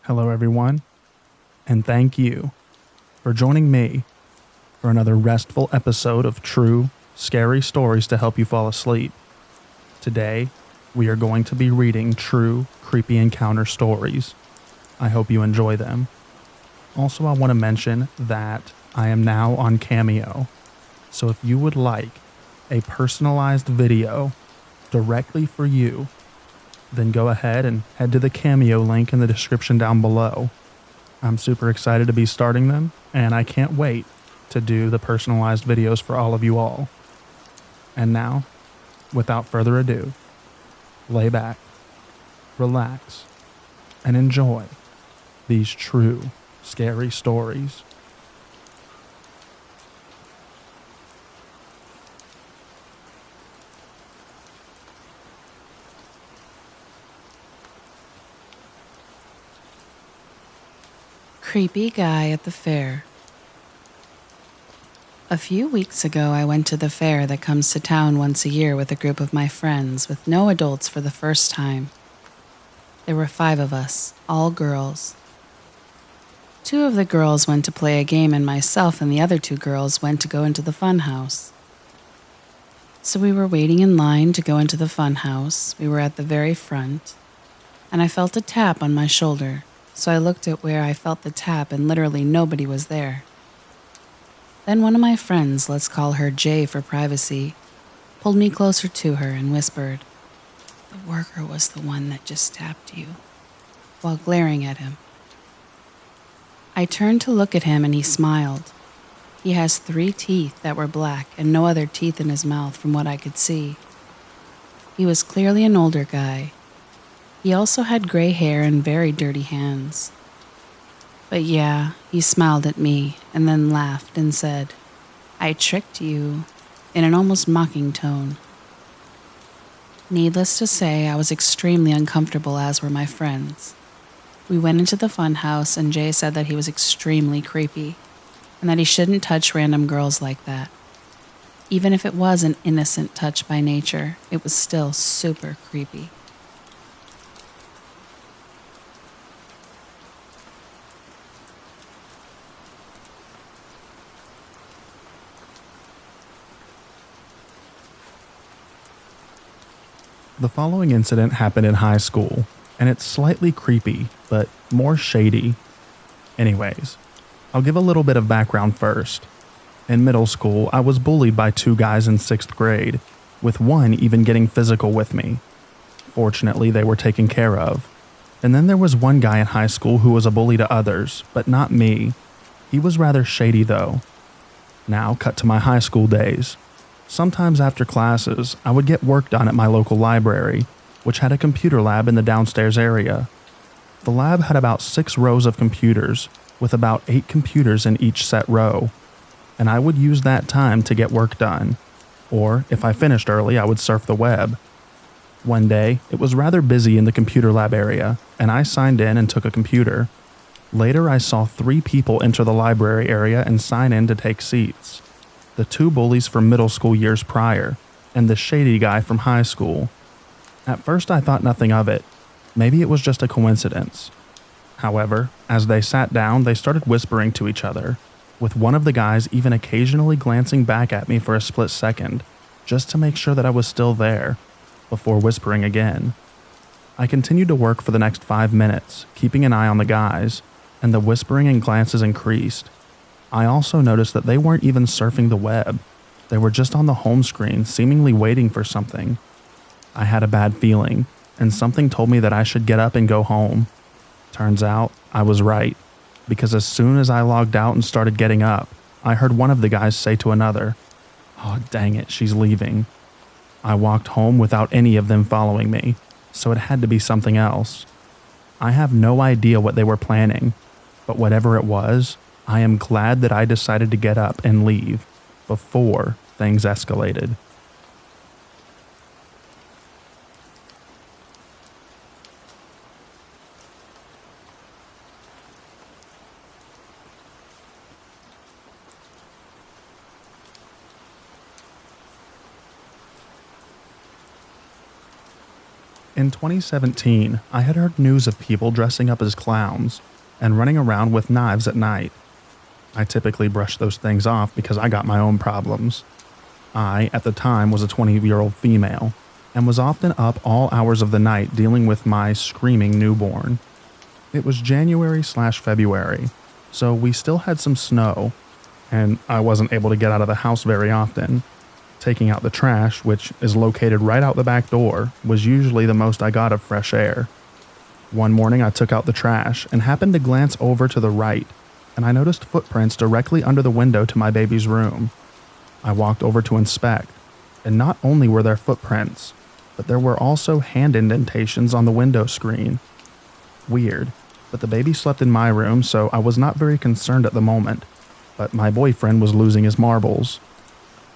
Hello, everyone, and thank you for joining me for another restful episode of true, scary stories to help you fall asleep. Today, we are going to be reading true, creepy encounter stories. I hope you enjoy them. Also, I want to mention that I am now on Cameo, so if you would like a personalized video directly for you, then go ahead and head to the Cameo link in the description down below. I'm super excited to be starting them, and I can't wait to do the personalized videos for all of you all. And now, without further ado, lay back, relax, and enjoy these true, scary stories. Creepy guy at the fair. A few weeks ago, I went to the fair that comes to town once a year with a group of my friends with no adults for the first time. There were 5 of us, all girls. 2 of the girls went to play a game and myself and the other 2 girls went to go into the fun house. So we were waiting in line to go into the fun house. We were at the very front, and I felt a tap on my shoulder. So I looked at where I felt the tap and literally nobody was there. Then one of my friends, let's call her Jay for privacy, pulled me closer to her and whispered, "The worker was the one that just tapped you," while glaring at him. I turned to look at him and he smiled. He has 3 teeth that were black and no other teeth in his mouth from what I could see. He was clearly an older guy. He also had gray hair and very dirty hands. But yeah, he smiled at me and then laughed and said, "I tricked you," in an almost mocking tone. Needless to say, I was extremely uncomfortable, as were my friends. We went into the fun house and Jay said that he was extremely creepy and that he shouldn't touch random girls like that. Even if it was an innocent touch by nature, it was still super creepy. The following incident happened in high school, and it's slightly creepy, but more shady. Anyways, I'll give a little bit of background first. In middle school, I was bullied by 2 guys in 6th grade, with one even getting physical with me. Fortunately, they were taken care of. And then there was one guy in high school who was a bully to others, but not me. He was rather shady though. Now, cut to my high school days. Sometimes after classes, I would get work done at my local library, which had a computer lab in the downstairs area. The lab had about 6 rows of computers, with about 8 computers in each set row, and I would use that time to get work done. Or, if I finished early, I would surf the web. One day, it was rather busy in the computer lab area, and I signed in and took a computer. Later, I saw 3 people enter the library area and sign in to take seats. The 2 bullies from middle school years prior, and the shady guy from high school. At first I thought nothing of it. Maybe it was just a coincidence. However, as they sat down, they started whispering to each other, with one of the guys even occasionally glancing back at me for a split second, just to make sure that I was still there, before whispering again. I continued to work for the next 5 minutes, keeping an eye on the guys, and the whispering and glances increased. I also noticed that they weren't even surfing the web. They were just on the home screen, seemingly waiting for something. I had a bad feeling, and something told me that I should get up and go home. Turns out, I was right, because as soon as I logged out and started getting up, I heard one of the guys say to another, "Oh, dang it, she's leaving." I walked home without any of them following me, so it had to be something else. I have no idea what they were planning, but whatever it was, I am glad that I decided to get up and leave before things escalated. In 2017, I had heard news of people dressing up as clowns and running around with knives at night. I typically brush those things off because I got my own problems. I, at the time, was a 20-year-old female and was often up all hours of the night dealing with my screaming newborn. It was January/February, so we still had some snow, and I wasn't able to get out of the house very often. Taking out the trash, which is located right out the back door, was usually the most I got of fresh air. One morning I took out the trash and happened to glance over to the right, and I noticed footprints directly under the window to my baby's room. I walked over to inspect, and not only were there footprints, but there were also hand indentations on the window screen. Weird, but the baby slept in my room, so I was not very concerned at the moment, but my boyfriend was losing his marbles.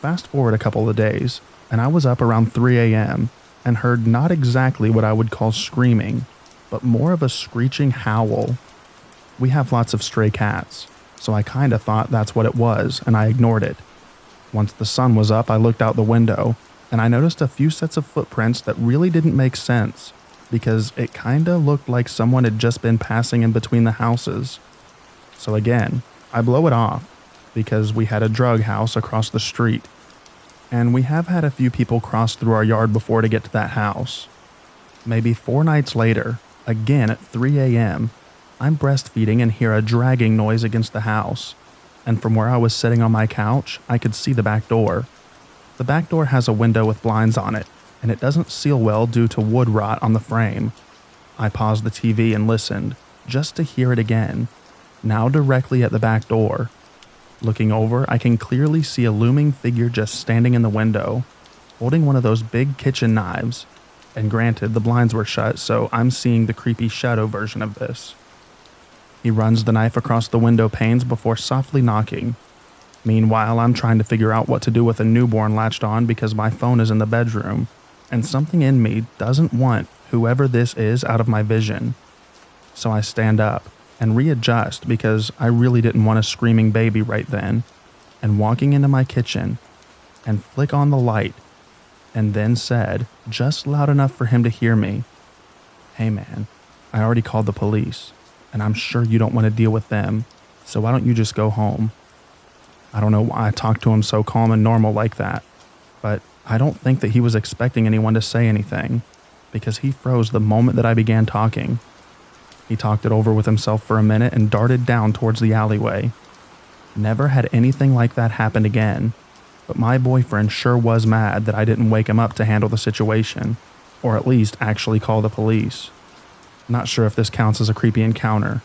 Fast forward a couple of days, and I was up around 3 a.m. and heard not exactly what I would call screaming, but more of a screeching howl. We have lots of stray cats, so I kinda thought that's what it was, and I ignored it. Once the sun was up, I looked out the window, and I noticed a few sets of footprints that really didn't make sense, because it kinda looked like someone had just been passing in between the houses. So again, I blow it off, because we had a drug house across the street, and we have had a few people cross through our yard before to get to that house. Maybe 4 nights later, again at 3 a.m., I'm breastfeeding and hear a dragging noise against the house, and from where I was sitting on my couch, I could see the back door. The back door has a window with blinds on it, and it doesn't seal well due to wood rot on the frame. I paused the TV and listened, just to hear it again, now directly at the back door. Looking over, I can clearly see a looming figure just standing in the window, holding one of those big kitchen knives, and granted, the blinds were shut, so I'm seeing the creepy shadow version of this. He runs the knife across the window panes before softly knocking. Meanwhile, I'm trying to figure out what to do with a newborn latched on because my phone is in the bedroom, and something in me doesn't want whoever this is out of my vision. So I stand up and readjust because I really didn't want a screaming baby right then, and walking into my kitchen and flick on the light, and then said, just loud enough for him to hear me, "Hey man, I already called the police, and I'm sure you don't want to deal with them, so why don't you just go home?" I don't know why I talked to him so calm and normal like that, but I don't think that he was expecting anyone to say anything, because he froze the moment that I began talking. He talked it over with himself for a minute and darted down towards the alleyway. Never had anything like that happened again, but my boyfriend sure was mad that I didn't wake him up to handle the situation, or at least actually call the police. Not sure if this counts as a creepy encounter,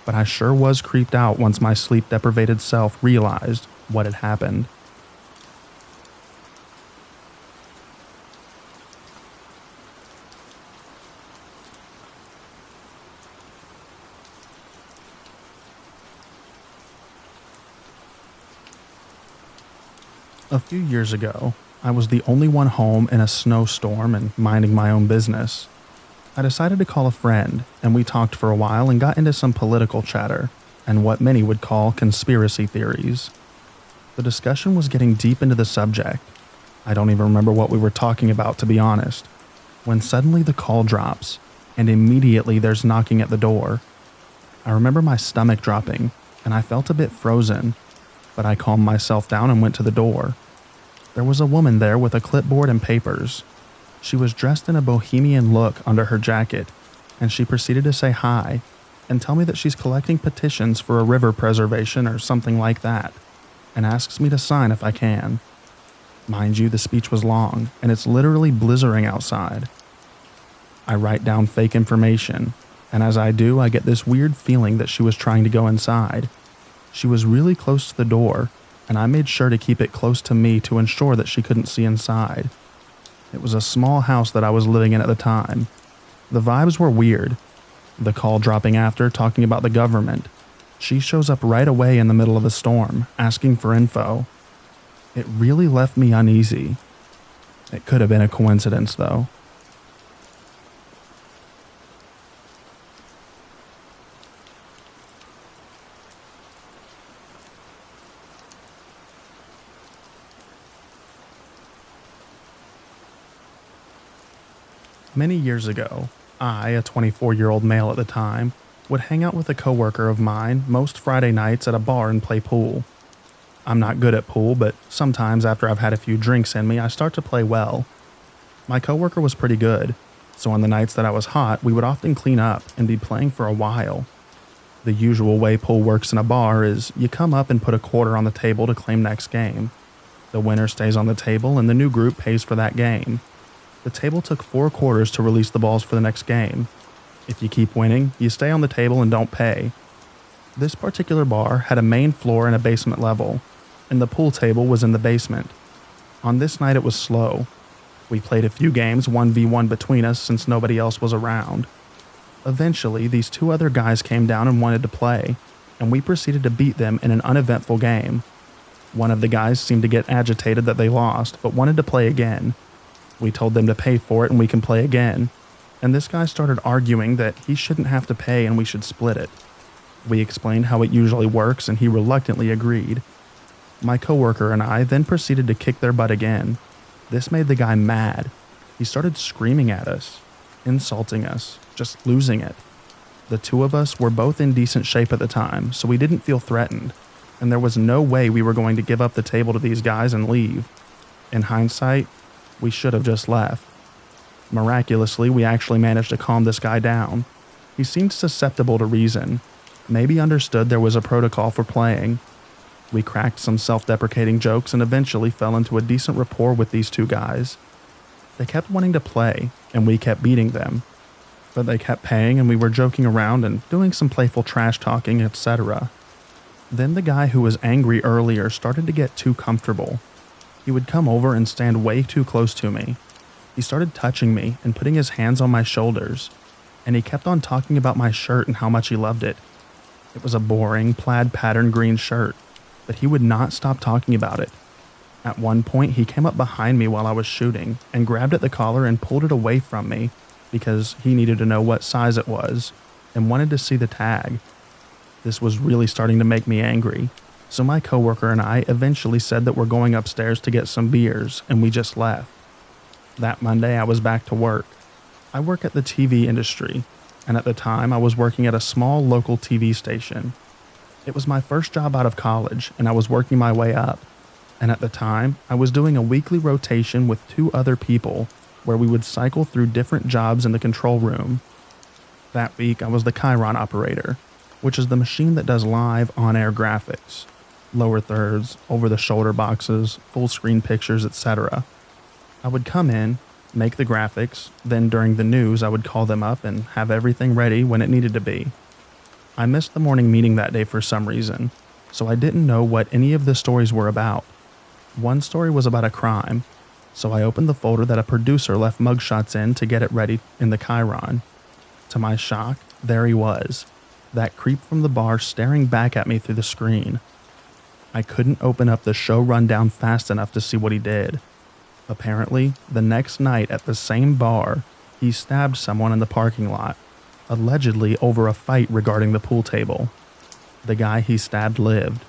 but I sure was creeped out once my sleep-deprivated self realized what had happened. A few years ago, I was the only one home in a snowstorm and minding my own business. I decided to call a friend, and we talked for a while and got into some political chatter and what many would call conspiracy theories. The discussion was getting deep into the subject. I don't even remember what we were talking about, to be honest, when suddenly the call drops, and immediately there's knocking at the door. I remember my stomach dropping, and I felt a bit frozen, but I calmed myself down and went to the door. There was a woman there with a clipboard and papers. She was dressed in a bohemian look under her jacket, and she proceeded to say hi and tell me that she's collecting petitions for a river preservation or something like that, and asks me to sign if I can. Mind you, the speech was long, and it's literally blizzarding outside. I write down fake information, and as I do, I get this weird feeling that she was trying to go inside. She was really close to the door, and I made sure to keep it close to me to ensure that she couldn't see inside. It was a small house that I was living in at the time. The vibes were weird. The call dropping after, talking about the government. She shows up right away in the middle of a storm, asking for info. It really left me uneasy. It could have been a coincidence, though. Many years ago, I, a 24-year-old male at the time, would hang out with a coworker of mine most Friday nights at a bar and play pool. I'm not good at pool, but sometimes after I've had a few drinks in me, I start to play well. My coworker was pretty good, so on the nights that I was hot, we would often clean up and be playing for a while. The usual way pool works in a bar is you come up and put a quarter on the table to claim next game. The winner stays on the table and the new group pays for that game. The table took 4 quarters to release the balls for the next game. If you keep winning, you stay on the table and don't pay. This particular bar had a main floor and a basement level, and the pool table was in the basement. On this night it was slow. We played a few games 1v1 between us since nobody else was around. Eventually, these 2 other guys came down and wanted to play, and we proceeded to beat them in an uneventful game. One of the guys seemed to get agitated that they lost, but wanted to play again. We told them to pay for it and we can play again, and this guy started arguing that he shouldn't have to pay and we should split it. We explained how it usually works and he reluctantly agreed. My coworker and I then proceeded to kick their butt again. This made the guy mad. He started screaming at us, insulting us, just losing it. The 2 of us were both in decent shape at the time, so we didn't feel threatened, and there was no way we were going to give up the table to these guys and leave. In hindsight, we should have just left. Miraculously, we actually managed to calm this guy down. He seemed susceptible to reason, maybe understood there was a protocol for playing. We cracked some self-deprecating jokes and eventually fell into a decent rapport with these 2 guys. They kept wanting to play, and we kept beating them. But they kept paying and we were joking around and doing some playful trash talking, etc. Then the guy who was angry earlier started to get too comfortable. He would come over and stand way too close to me. He started touching me and putting his hands on my shoulders, and he kept on talking about my shirt and how much he loved it. It was a boring, plaid pattern green shirt, but he would not stop talking about it. At one point, he came up behind me while I was shooting and grabbed at the collar and pulled it away from me because he needed to know what size it was and wanted to see the tag. This was really starting to make me angry, so my coworker and I eventually said that we're going upstairs to get some beers, and we just left. That Monday, I was back to work. I work at the TV industry, and at the time, I was working at a small local TV station. It was my first job out of college, and I was working my way up. And at the time, I was doing a weekly rotation with 2 other people where we would cycle through different jobs in the control room. That week, I was the Chiron operator, which is the machine that does live on-air graphics, lower thirds, over-the-shoulder boxes, full-screen pictures, etc. I would come in, make the graphics, then during the news I would call them up and have everything ready when it needed to be. I missed the morning meeting that day for some reason, so I didn't know what any of the stories were about. One story was about a crime, so I opened the folder that a producer left mugshots in to get it ready in the Chiron. To my shock, there he was, that creep from the bar staring back at me through the screen. I couldn't open up the show rundown fast enough to see what he did. Apparently, the next night at the same bar, he stabbed someone in the parking lot, allegedly over a fight regarding the pool table. The guy he stabbed lived,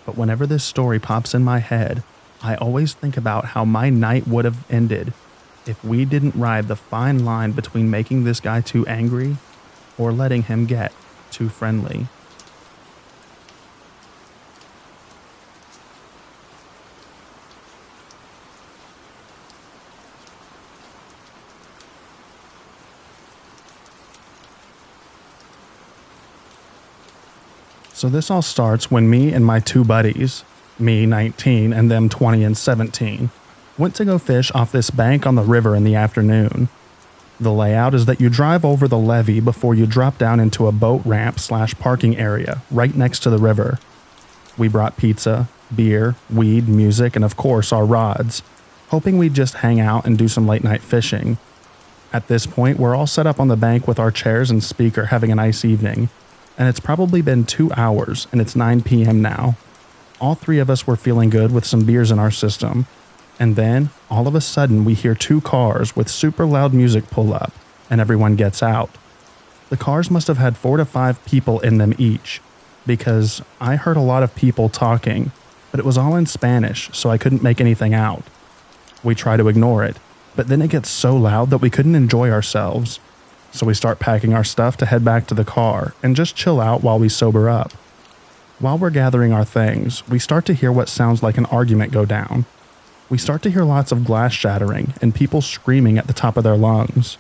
but whenever this story pops in my head, I always think about how my night would have ended if we didn't ride the fine line between making this guy too angry or letting him get too friendly. So this all starts when me and my 2 buddies, me 19 and them 20 and 17, went to go fish off this bank on the river in the afternoon. The layout is that you drive over the levee before you drop down into a boat ramp / parking area right next to the river. We brought pizza, beer, weed, music, and of course our rods, hoping we'd just hang out and do some late night fishing. At this point, we're all set up on the bank with our chairs and speaker having a nice evening. And it's probably been 2 hours and it's 9 p.m. now. All 3 of us were feeling good with some beers in our system. And then, all of a sudden, we hear 2 cars with super loud music pull up, and everyone gets out. The cars must have had 4 to 5 people in them each, because I heard a lot of people talking, but it was all in Spanish, so I couldn't make anything out. We try to ignore it, But then it gets so loud that we couldn't enjoy ourselves. So we start packing our stuff to head back to the car and just chill out while we sober up. While we're gathering our things, we start to hear what sounds like an argument go down. We start to hear lots of glass shattering and people screaming at the top of their lungs.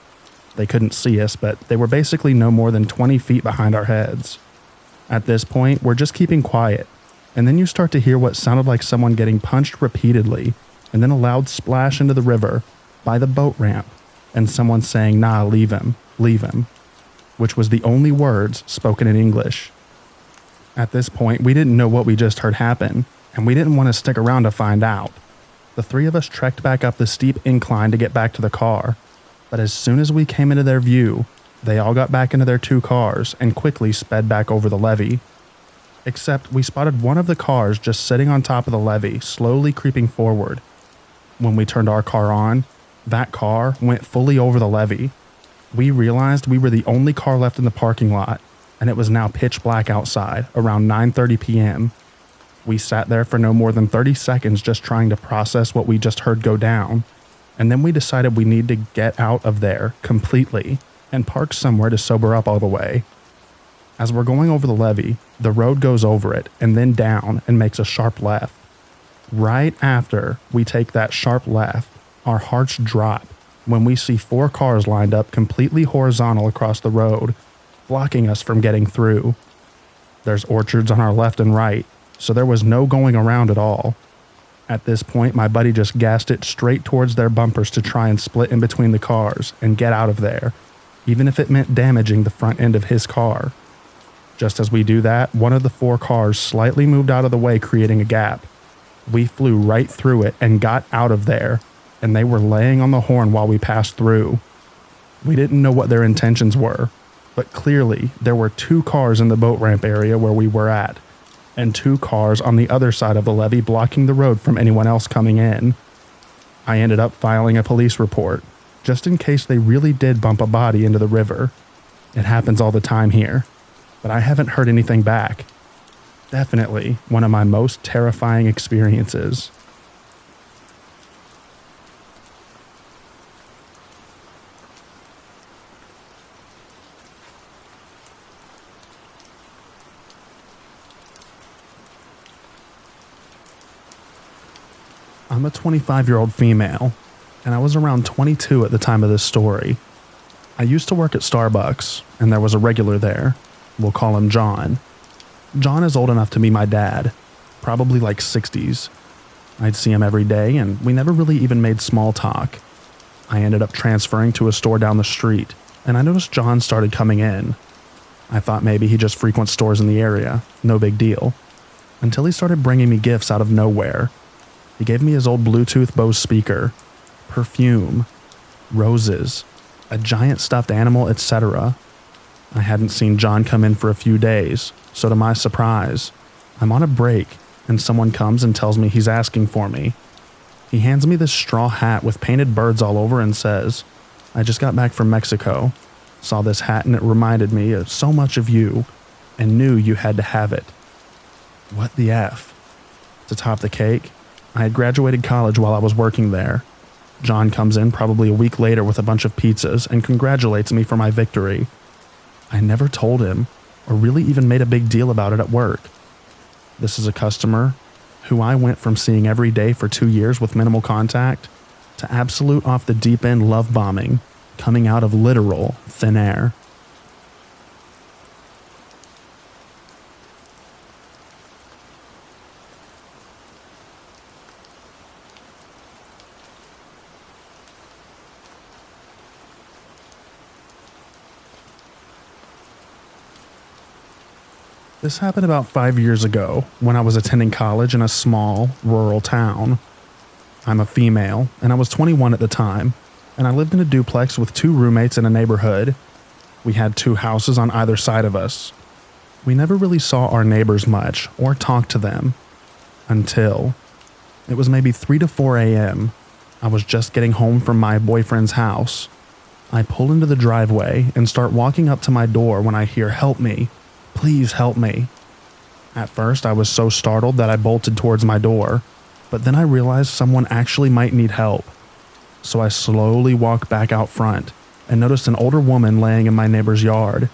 They couldn't see us, but they were basically no more than 20 feet behind our heads. At this point, we're just keeping quiet, and then you start to hear what sounded like someone getting punched repeatedly, and then a loud splash into the river by the boat ramp, and someone saying, "Nah, leave him," which was the only words spoken in English. At this point, we didn't know what we just heard happen, and we didn't want to stick around to find out. The three of us trekked back up the steep incline to get back to the car, but as soon as we came into their view, they all got back into their two cars and quickly sped back over the levee. Except we spotted one of the cars just sitting on top of the levee, slowly creeping forward. When we turned our car on, that car went fully over the levee. We realized we were the only car left in the parking lot, and it was now pitch black outside, around 9:30 p.m. We sat there for no more than 30 seconds just trying to process what we just heard go down, and then we decided we need to get out of there completely and park somewhere to sober up all the way. As we're going over the levee, the road goes over it and then down and makes a sharp left. Right after we take that sharp left, our hearts drop when we see 4 cars lined up completely horizontal across the road, blocking us from getting through. There's orchards on our left and right, so there was no going around at all. At this point, my buddy just gassed it straight towards their bumpers to try and split in between the cars and get out of there, even if it meant damaging the front end of his car. Just as we do that, one of the 4 cars slightly moved out of the way, creating a gap. We flew right through it and got out of there, and they were laying on the horn while we passed through. We didn't know what their intentions were, but clearly there were 2 cars in the boat ramp area where we were at, and 2 cars on the other side of the levee blocking the road from anyone else coming in. I ended up filing a police report, just in case they really did bump a body into the river. It happens all the time here, but I haven't heard anything back. Definitely one of my most terrifying experiences. I'm a 25-year-old female, and I was around 22 at the time of this story. I used to work at Starbucks, and there was a regular there. We'll call him John. John is old enough to be my dad, probably like 60s. I'd see him every day, and we never really even made small talk. I ended up transferring to a store down the street, and I noticed John started coming in. I thought maybe he just frequents stores in the area, no big deal, until he started bringing me gifts out of nowhere. He gave me his old Bluetooth Bose speaker, perfume, roses, a giant stuffed animal, etc. I hadn't seen John come in for a few days, so to my surprise, I'm on a break and someone comes and tells me he's asking for me. He hands me this straw hat with painted birds all over and says, "I just got back from Mexico, saw this hat and it reminded me of so much of you and knew you had to have it." What the F? To top the cake, I had graduated college while I was working there. John comes in probably a week later with a bunch of pizzas and congratulates me for my victory. I never told him, or really even made a big deal about it at work. This is a customer who I went from seeing every day for 2 years with minimal contact to absolute off the deep end love bombing, coming out of literal thin air. This happened about 5 years ago when I was attending college in a small, rural town. I'm a female, and I was 21 at the time, and I lived in a duplex with 2 roommates in a neighborhood. We had 2 houses on either side of us. We never really saw our neighbors much or talked to them until it was maybe 3 to 4 a.m. I was just getting home from my boyfriend's house. I pull into the driveway and start walking up to my door when I hear, "Help me. Please help me." At first, I was so startled that I bolted towards my door, but then I realized someone actually might need help. so I slowly walk back out front and notice an older woman laying in my neighbor's yard.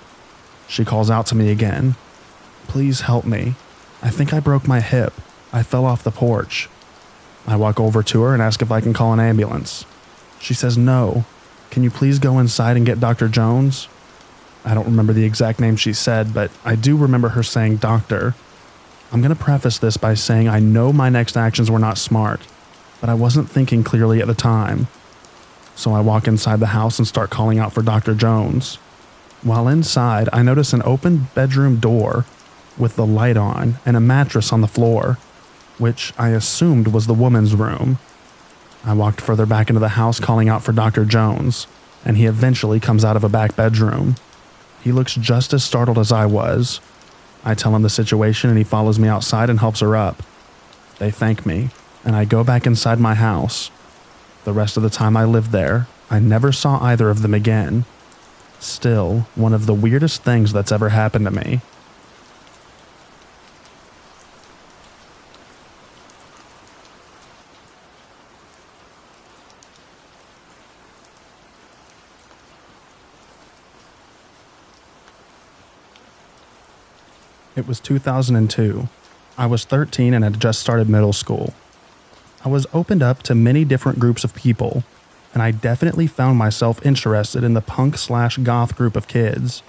She calls out to me again. "Please help me. I think I broke my hip. I fell off the porch." I walk over to her and ask if I can call an ambulance. She says no. "Can you please go inside and get Dr. Jones?" I don't remember the exact name she said, but I do remember her saying doctor. I'm going to preface this by saying I know my next actions were not smart, but I wasn't thinking clearly at the time. So I walk inside the house and start calling out for Dr. Jones. While inside, I notice an open bedroom door with the light on and a mattress on the floor, which I assumed was the woman's room. I walked further back into the house calling out for Dr. Jones, and he eventually comes out of a back bedroom. He looks just as startled as I was. I tell him the situation and he follows me outside and helps her up. They thank me, and I go back inside my house. The rest of the time I lived there, I never saw either of them again. Still, one of the weirdest things that's ever happened to me. It was 2002. I was 13 and had just started middle school. I was opened up to many different groups of people, and I definitely found myself interested in the punk/goth group of kids,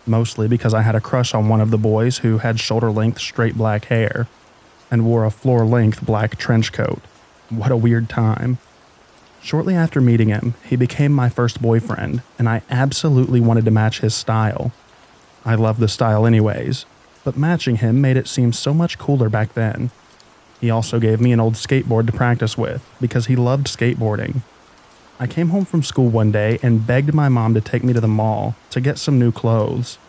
mostly because I had a crush on one of the boys who had shoulder-length straight black hair and wore a floor-length black trench coat. What a weird time. Shortly after meeting him, he became my first boyfriend, and I absolutely wanted to match his style. I loved the style anyways, but matching him made it seem so much cooler back then. He also gave me an old skateboard to practice with because he loved skateboarding. I came home from school one day and begged my mom to take me to the mall to get some new clothes.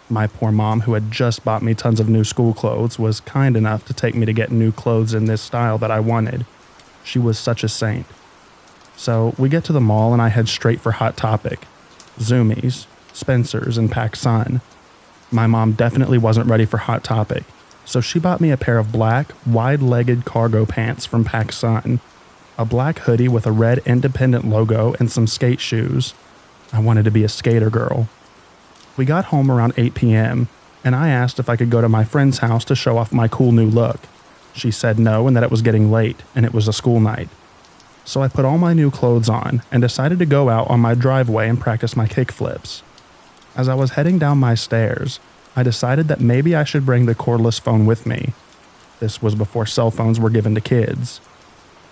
My poor mom, who had just bought me tons of new school clothes, was kind enough to take me to get new clothes in this style that I wanted. She was such a saint. So we get to the mall and I head straight for Hot Topic, Zoomies, Spencer's, and PacSun. My mom definitely wasn't ready for Hot Topic, so she bought me a pair of black, wide-legged cargo pants from PacSun, a black hoodie with a red Independent logo, and some skate shoes. I wanted to be a skater girl. We got home around 8 p.m., and I asked if I could go to my friend's house to show off my cool new look. She said no and that it was getting late, and it was a school night. So I put all my new clothes on and decided to go out on my driveway and practice my kickflips. As I was heading down my stairs, I decided that maybe I should bring the cordless phone with me. This was before cell phones were given to kids.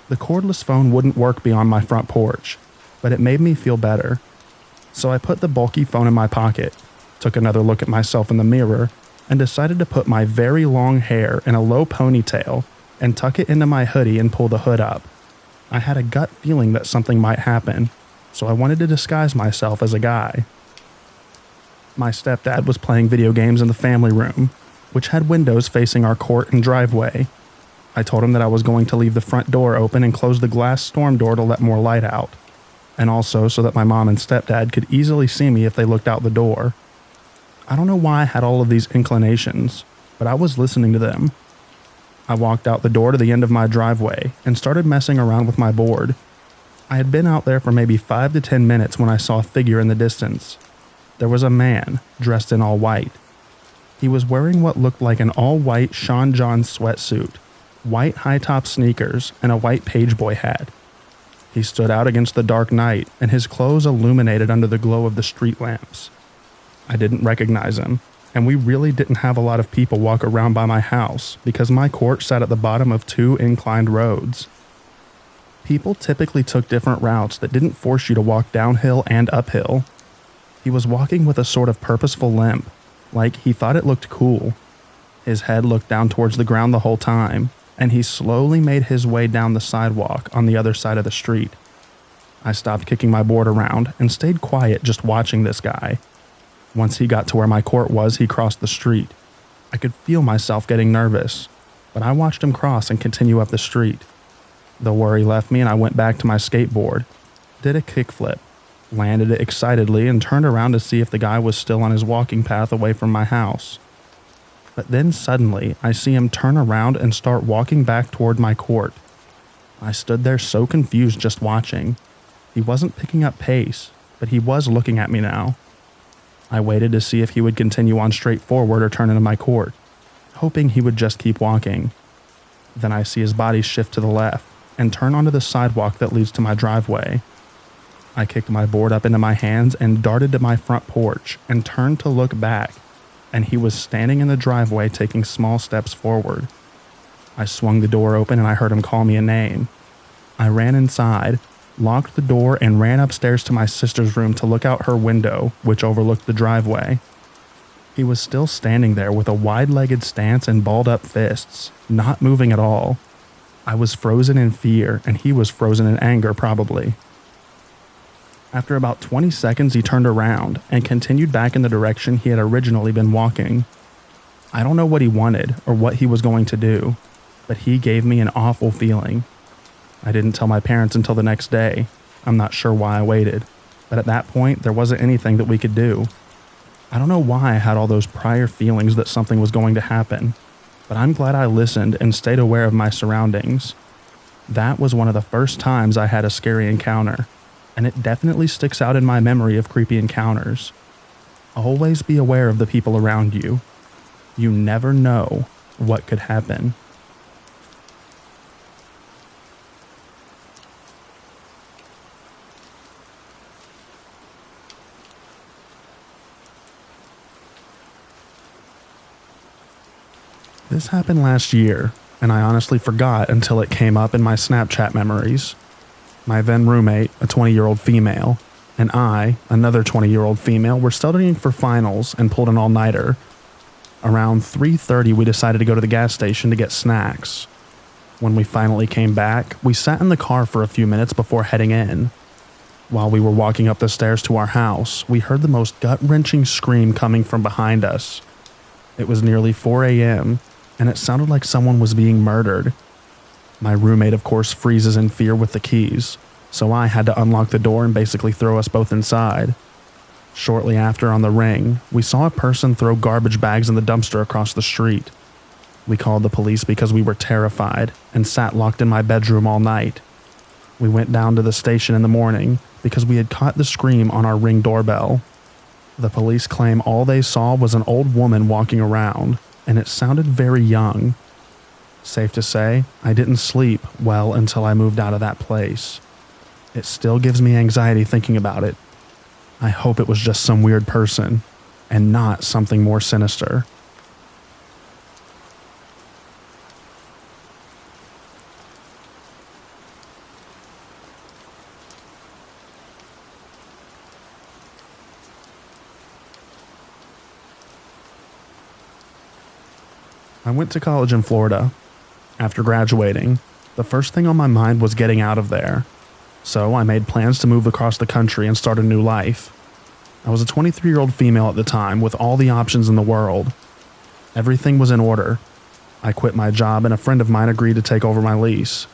The cordless phone wouldn't work beyond my front porch, but it made me feel better. So I put the bulky phone in my pocket, took another look at myself in the mirror, and decided to put my very long hair in a low ponytail and tuck it into my hoodie and pull the hood up. I had a gut feeling that something might happen, so I wanted to disguise myself as a guy. My stepdad was playing video games in the family room, which had windows facing our court and driveway. I told him that I was going to leave the front door open and close the glass storm door to let more light out, and also so that my mom and stepdad could easily see me if they looked out the door. I don't know why I had all of these inclinations, but I was listening to them. I walked out the door to the end of my driveway and started messing around with my board. I had been out there for maybe 5 to 10 minutes when I saw a figure in the distance. There was a man dressed in all white. He was wearing what looked like an all-white Sean John sweatsuit, white high-top sneakers, and a white pageboy hat. He stood out against the dark night, and his clothes illuminated under the glow of the street lamps. I didn't recognize him, and we really didn't have a lot of people walk around by my house because my court sat at the bottom of 2 inclined roads. People typically took different routes that didn't force you to walk downhill and uphill. He was walking with a sort of purposeful limp, like he thought it looked cool. His head looked down towards the ground the whole time, and he slowly made his way down the sidewalk on the other side of the street. I stopped kicking my board around and stayed quiet just watching this guy. Once he got to where my court was, he crossed the street. I could feel myself getting nervous, but I watched him cross and continue up the street. The worry left me and I went back to my skateboard, did a kickflip, landed it excitedly, and turned around to see if the guy was still on his walking path away from my house. But then suddenly, I see him turn around and start walking back toward my court. I stood there so confused just watching. He wasn't picking up pace, but he was looking at me now. I waited to see if he would continue on straight forward or turn into my court, hoping he would just keep walking. Then I see his body shift to the left and turn onto the sidewalk that leads to my driveway. I kicked my board up into my hands and darted to my front porch and turned to look back, and he was standing in the driveway taking small steps forward. I swung the door open and I heard him call me a name. I ran inside, locked the door, and ran upstairs to my sister's room to look out her window, which overlooked the driveway. He was still standing there with a wide-legged stance and balled-up fists, not moving at all. I was frozen in fear, and he was frozen in anger, probably. After about 20 seconds, he turned around and continued back in the direction he had originally been walking. I don't know what he wanted or what he was going to do, but he gave me an awful feeling. I didn't tell my parents until the next day. I'm not sure why I waited, but at that point, there wasn't anything that we could do. I don't know why I had all those prior feelings that something was going to happen, but I'm glad I listened and stayed aware of my surroundings. That was one of the first times I had a scary encounter, and it definitely sticks out in my memory of creepy encounters. Always be aware of the people around you. You never know what could happen. This happened last year, and I honestly forgot until it came up in my Snapchat memories. My then roommate, a 20-year-old female, and I, another 20-year-old female, were studying for finals and pulled an all-nighter. Around 3:30, we decided to go to the gas station to get snacks. When we finally came back, we sat in the car for a few minutes before heading in. While we were walking up the stairs to our house, we heard the most gut-wrenching scream coming from behind us. It was nearly 4 a.m., and it sounded like someone was being murdered. My roommate, of course, freezes in fear with the keys, so I had to unlock the door and basically throw us both inside. Shortly after, on the ring, we saw a person throw garbage bags in the dumpster across the street. We called the police because we were terrified and sat locked in my bedroom all night. We went down to the station in the morning because we had caught the scream on our Ring doorbell. The police claim all they saw was an old woman walking around, and it sounded very young. Safe to say, I didn't sleep well until I moved out of that place. It still gives me anxiety thinking about it. I hope it was just some weird person, and not something more sinister. I went to college in Florida. After graduating, the first thing on my mind was getting out of there. So I made plans to move across the country and start a new life. I was a 23-year-old female at the time with all the options in the world. Everything was in order. I quit my job and a friend of mine agreed to take over my lease.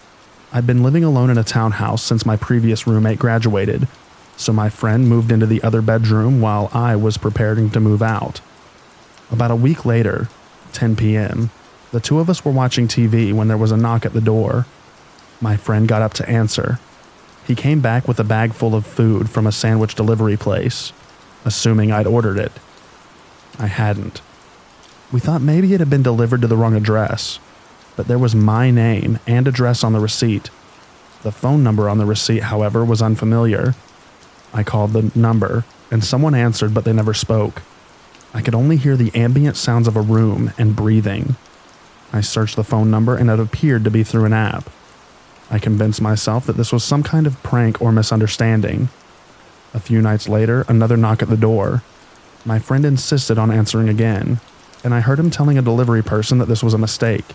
I'd been living alone in a townhouse since my previous roommate graduated, so my friend moved into the other bedroom while I was preparing to move out. About a week later, 10 p.m., the two of us were watching TV when there was a knock at the door. My friend got up to answer. He came back with a bag full of food from a sandwich delivery place, assuming I'd ordered it. I hadn't. We thought maybe it had been delivered to the wrong address, but there was my name and address on the receipt. The phone number on the receipt, however, was unfamiliar. I called the number, and someone answered, but they never spoke. I could only hear the ambient sounds of a room and breathing. I searched the phone number, and it appeared to be through an app. I convinced myself that this was some kind of prank or misunderstanding. A few nights later, another knock at the door. My friend insisted on answering again, and I heard him telling a delivery person that this was a mistake.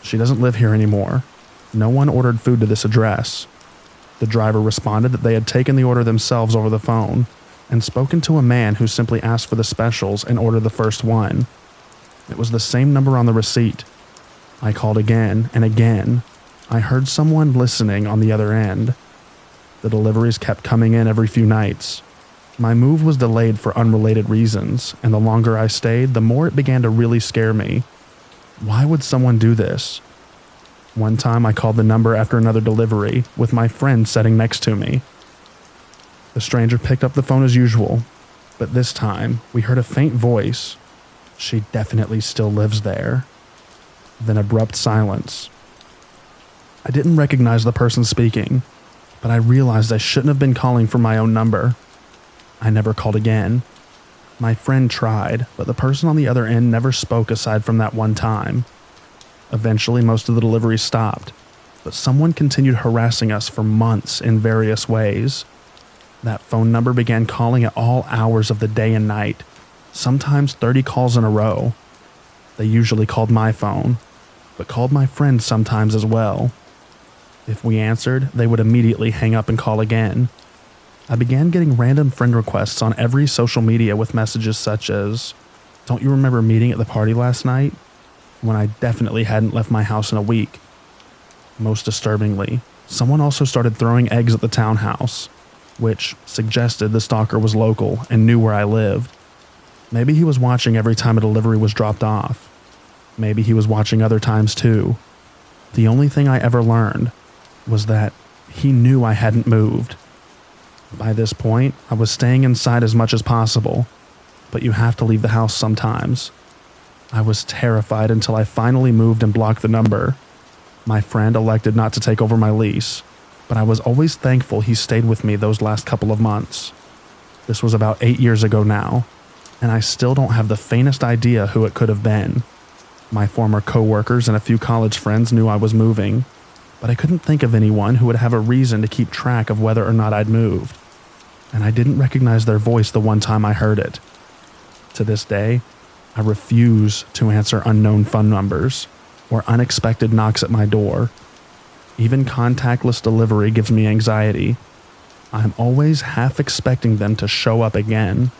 She doesn't live here anymore. No one ordered food to this address. The driver responded that they had taken the order themselves over the phone and spoken to a man who simply asked for the specials and ordered the first one. It was the same number on the receipt. I called again and again. I heard someone listening on the other end. The deliveries kept coming in every few nights. My move was delayed for unrelated reasons, and the longer I stayed, the more it began to really scare me. Why would someone do this? One time I called the number after another delivery, with my friend sitting next to me. The stranger picked up the phone as usual, but this time we heard a faint voice. She definitely still lives there. Then abrupt silence. I didn't recognize the person speaking, but I realized I shouldn't have been calling from my own number. I never called again. My friend tried, but the person on the other end never spoke aside from that one time. Eventually, most of the deliveries stopped, but someone continued harassing us for months in various ways. That phone number began calling at all hours of the day and night, sometimes 30 calls in a row. They usually called my phone, but called my friend sometimes as well. If we answered, they would immediately hang up and call again. I began getting random friend requests on every social media with messages such as, "Don't you remember meeting at the party last night?" when I definitely hadn't left my house in a week. Most disturbingly, someone also started throwing eggs at the townhouse, which suggested the stalker was local and knew where I lived. Maybe he was watching every time a delivery was dropped off. Maybe he was watching other times too. The only thing I ever learned was that he knew I hadn't moved. By this point, I was staying inside as much as possible, but you have to leave the house sometimes. I was terrified until I finally moved and blocked the number. My friend elected not to take over my lease, but I was always thankful he stayed with me those last couple of months. This was about 8 years ago now, and I still don't have the faintest idea who it could have been. My former co-workers and a few college friends knew I was moving, but I couldn't think of anyone who would have a reason to keep track of whether or not I'd moved. And I didn't recognize their voice the one time I heard it. To this day, I refuse to answer unknown phone numbers or unexpected knocks at my door. Even contactless delivery gives me anxiety. I'm always half expecting them to show up again.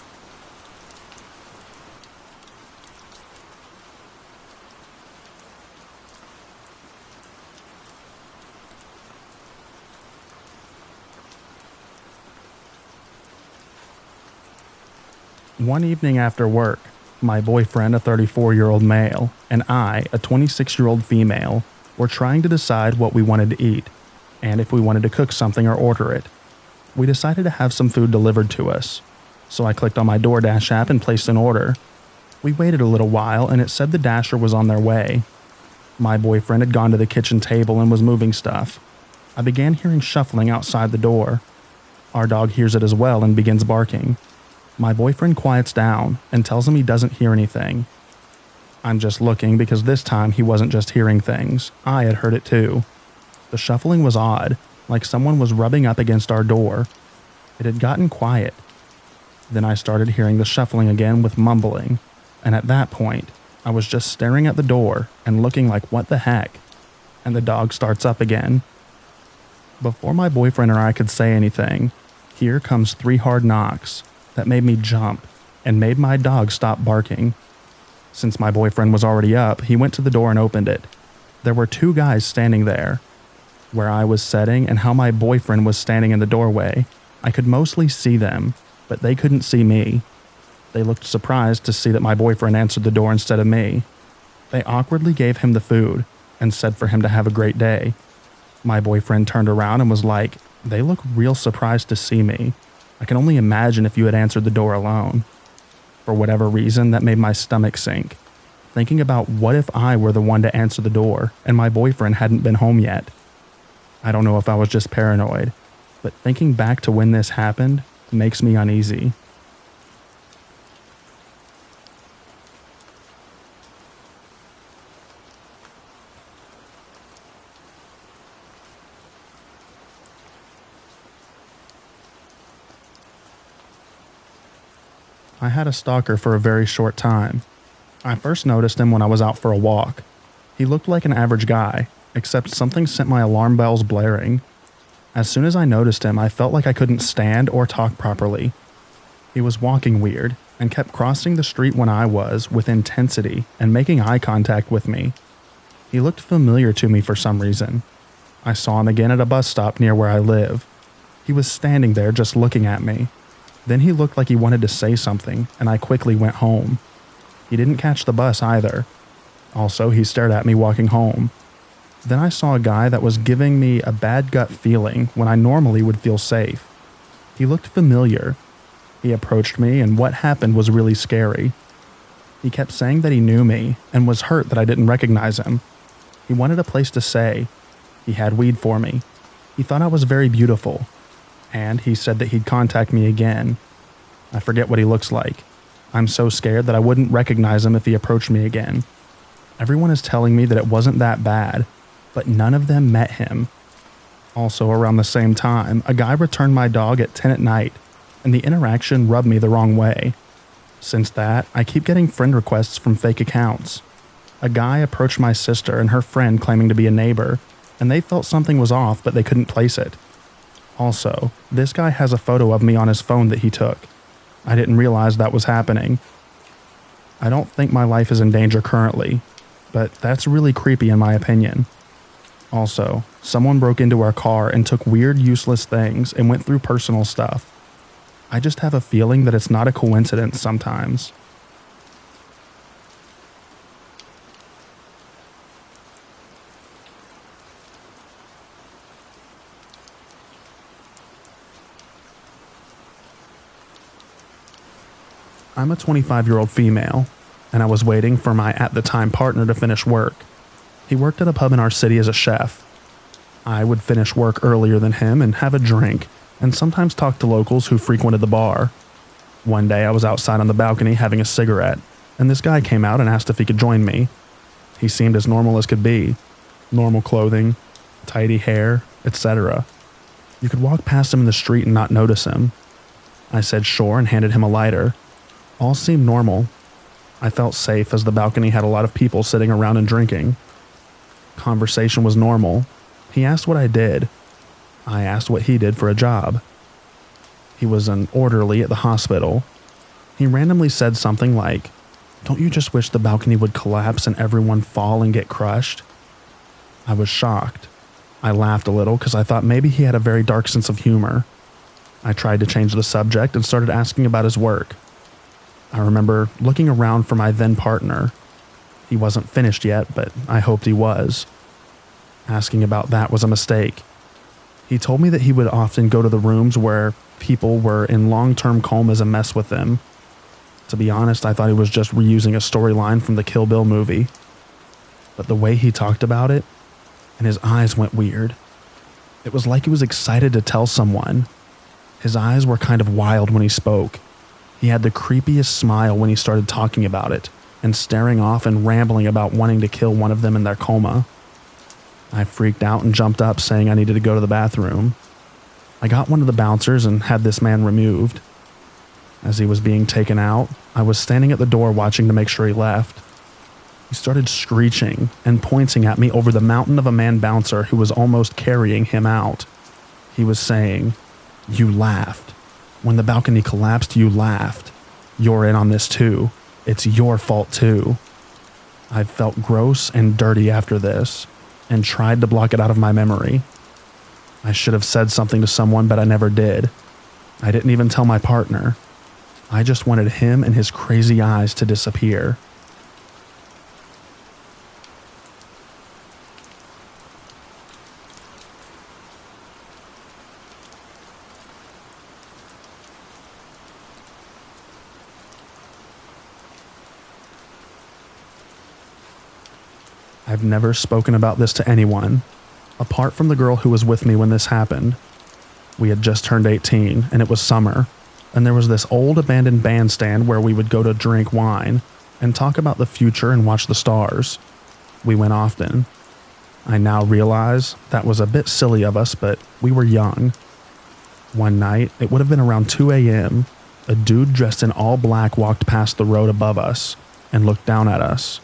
One evening after work, my boyfriend, a 34-year-old male, and I, a 26-year-old female, were trying to decide what we wanted to eat, and if we wanted to cook something or order it. We decided to have some food delivered to us, so I clicked on my DoorDash app and placed an order. We waited a little while, and it said the Dasher was on their way. My boyfriend had gone to the kitchen table and was moving stuff. I began hearing shuffling outside the door. Our dog hears it as well and begins barking. My boyfriend quiets down and tells him he doesn't hear anything. I'm just looking because this time he wasn't just hearing things. I had heard it too. The shuffling was odd, like someone was rubbing up against our door. It had gotten quiet. Then I started hearing the shuffling again with mumbling, and at that point, I was just staring at the door and looking like what the heck, and the dog starts up again. Before my boyfriend or I could say anything, here comes 3 hard knocks that made me jump and made my dog stop barking. Since my boyfriend was already up, he went to the door and opened it. There were 2 guys standing there. Where I was sitting and how my boyfriend was standing in the doorway, I could mostly see them, but they couldn't see me. They looked surprised to see that my boyfriend answered the door instead of me. They awkwardly gave him the food and said for him to have a great day. My boyfriend turned around and was like, "They look real surprised to see me. I can only imagine if you had answered the door alone." For whatever reason, that made my stomach sink, thinking about what if I were the one to answer the door and my boyfriend hadn't been home yet. I don't know if I was just paranoid, but thinking back to when this happened makes me uneasy. I had a stalker for a very short time. I first noticed him when I was out for a walk. He looked like an average guy, except something sent my alarm bells blaring. As soon as I noticed him, I felt like I couldn't stand or talk properly. He was walking weird and kept crossing the street when I was, with intensity, and making eye contact with me. He looked familiar to me for some reason. I saw him again at a bus stop near where I live. He was standing there just looking at me. Then he looked like he wanted to say something, and I quickly went home. He didn't catch the bus either. Also, he stared at me walking home. Then I saw a guy that was giving me a bad gut feeling when I normally would feel safe. He looked familiar. He approached me, and what happened was really scary. He kept saying that he knew me and was hurt that I didn't recognize him. He wanted a place to stay. He had weed for me. He thought I was very beautiful. And he said that he'd contact me again. I forget what he looks like. I'm so scared that I wouldn't recognize him if he approached me again. Everyone is telling me that it wasn't that bad, but none of them met him. Also, around the same time, a guy returned my dog at 10 at night, and the interaction rubbed me the wrong way. Since that, I keep getting friend requests from fake accounts. A guy approached my sister and her friend claiming to be a neighbor, and they felt something was off, but they couldn't place it. Also, this guy has a photo of me on his phone that he took. I didn't realize that was happening. I don't think my life is in danger currently, but that's really creepy in my opinion. Also, someone broke into our car and took weird, useless things and went through personal stuff. I just have a feeling that it's not a coincidence sometimes. I'm a 25-year-old female, and I was waiting for my at-the-time partner to finish work. He worked at a pub in our city as a chef. I would finish work earlier than him and have a drink, and sometimes talk to locals who frequented the bar. One day I was outside on the balcony having a cigarette, and this guy came out and asked if he could join me. He seemed as normal as could be. Normal clothing, tidy hair, etc. You could walk past him in the street and not notice him. I said sure and handed him a lighter. All seemed normal. I felt safe as the balcony had a lot of people sitting around and drinking. Conversation was normal. He asked what I did. I asked what he did for a job. He was an orderly at the hospital. He randomly said something like, "Don't you just wish the balcony would collapse and everyone fall and get crushed?" I was shocked. I laughed a little because I thought maybe he had a very dark sense of humor. I tried to change the subject and started asking about his work. I remember looking around for my then partner. He wasn't finished yet, but I hoped he was. Asking about that was a mistake. He told me that he would often go to the rooms where people were in long-term comas and mess with them. To be honest, I thought he was just reusing a storyline from the Kill Bill movie. But the way he talked about it, and his eyes went weird. It was like he was excited to tell someone. His eyes were kind of wild when he spoke. He had the creepiest smile when he started talking about it, and staring off and rambling about wanting to kill one of them in their coma. I freaked out and jumped up saying I needed to go to the bathroom. I got one of the bouncers and had this man removed. As he was being taken out, I was standing at the door watching to make sure he left. He started screeching and pointing at me over the mountain of a man bouncer who was almost carrying him out. He was saying, "You laughed. When the balcony collapsed, you laughed. You're in on this too. It's your fault too." I felt gross and dirty after this, and tried to block it out of my memory. I should have said something to someone, but I never did. I didn't even tell my partner. I just wanted him and his crazy eyes to disappear. I've never spoken about this to anyone, apart from the girl who was with me when this happened. We had just turned 18, and it was summer, and there was this old abandoned bandstand where we would go to drink wine and talk about the future and watch the stars. We went often. I now realize that was a bit silly of us, but we were young. One night, it would have been around 2 a.m., a dude dressed in all black walked past the road above us and looked down at us.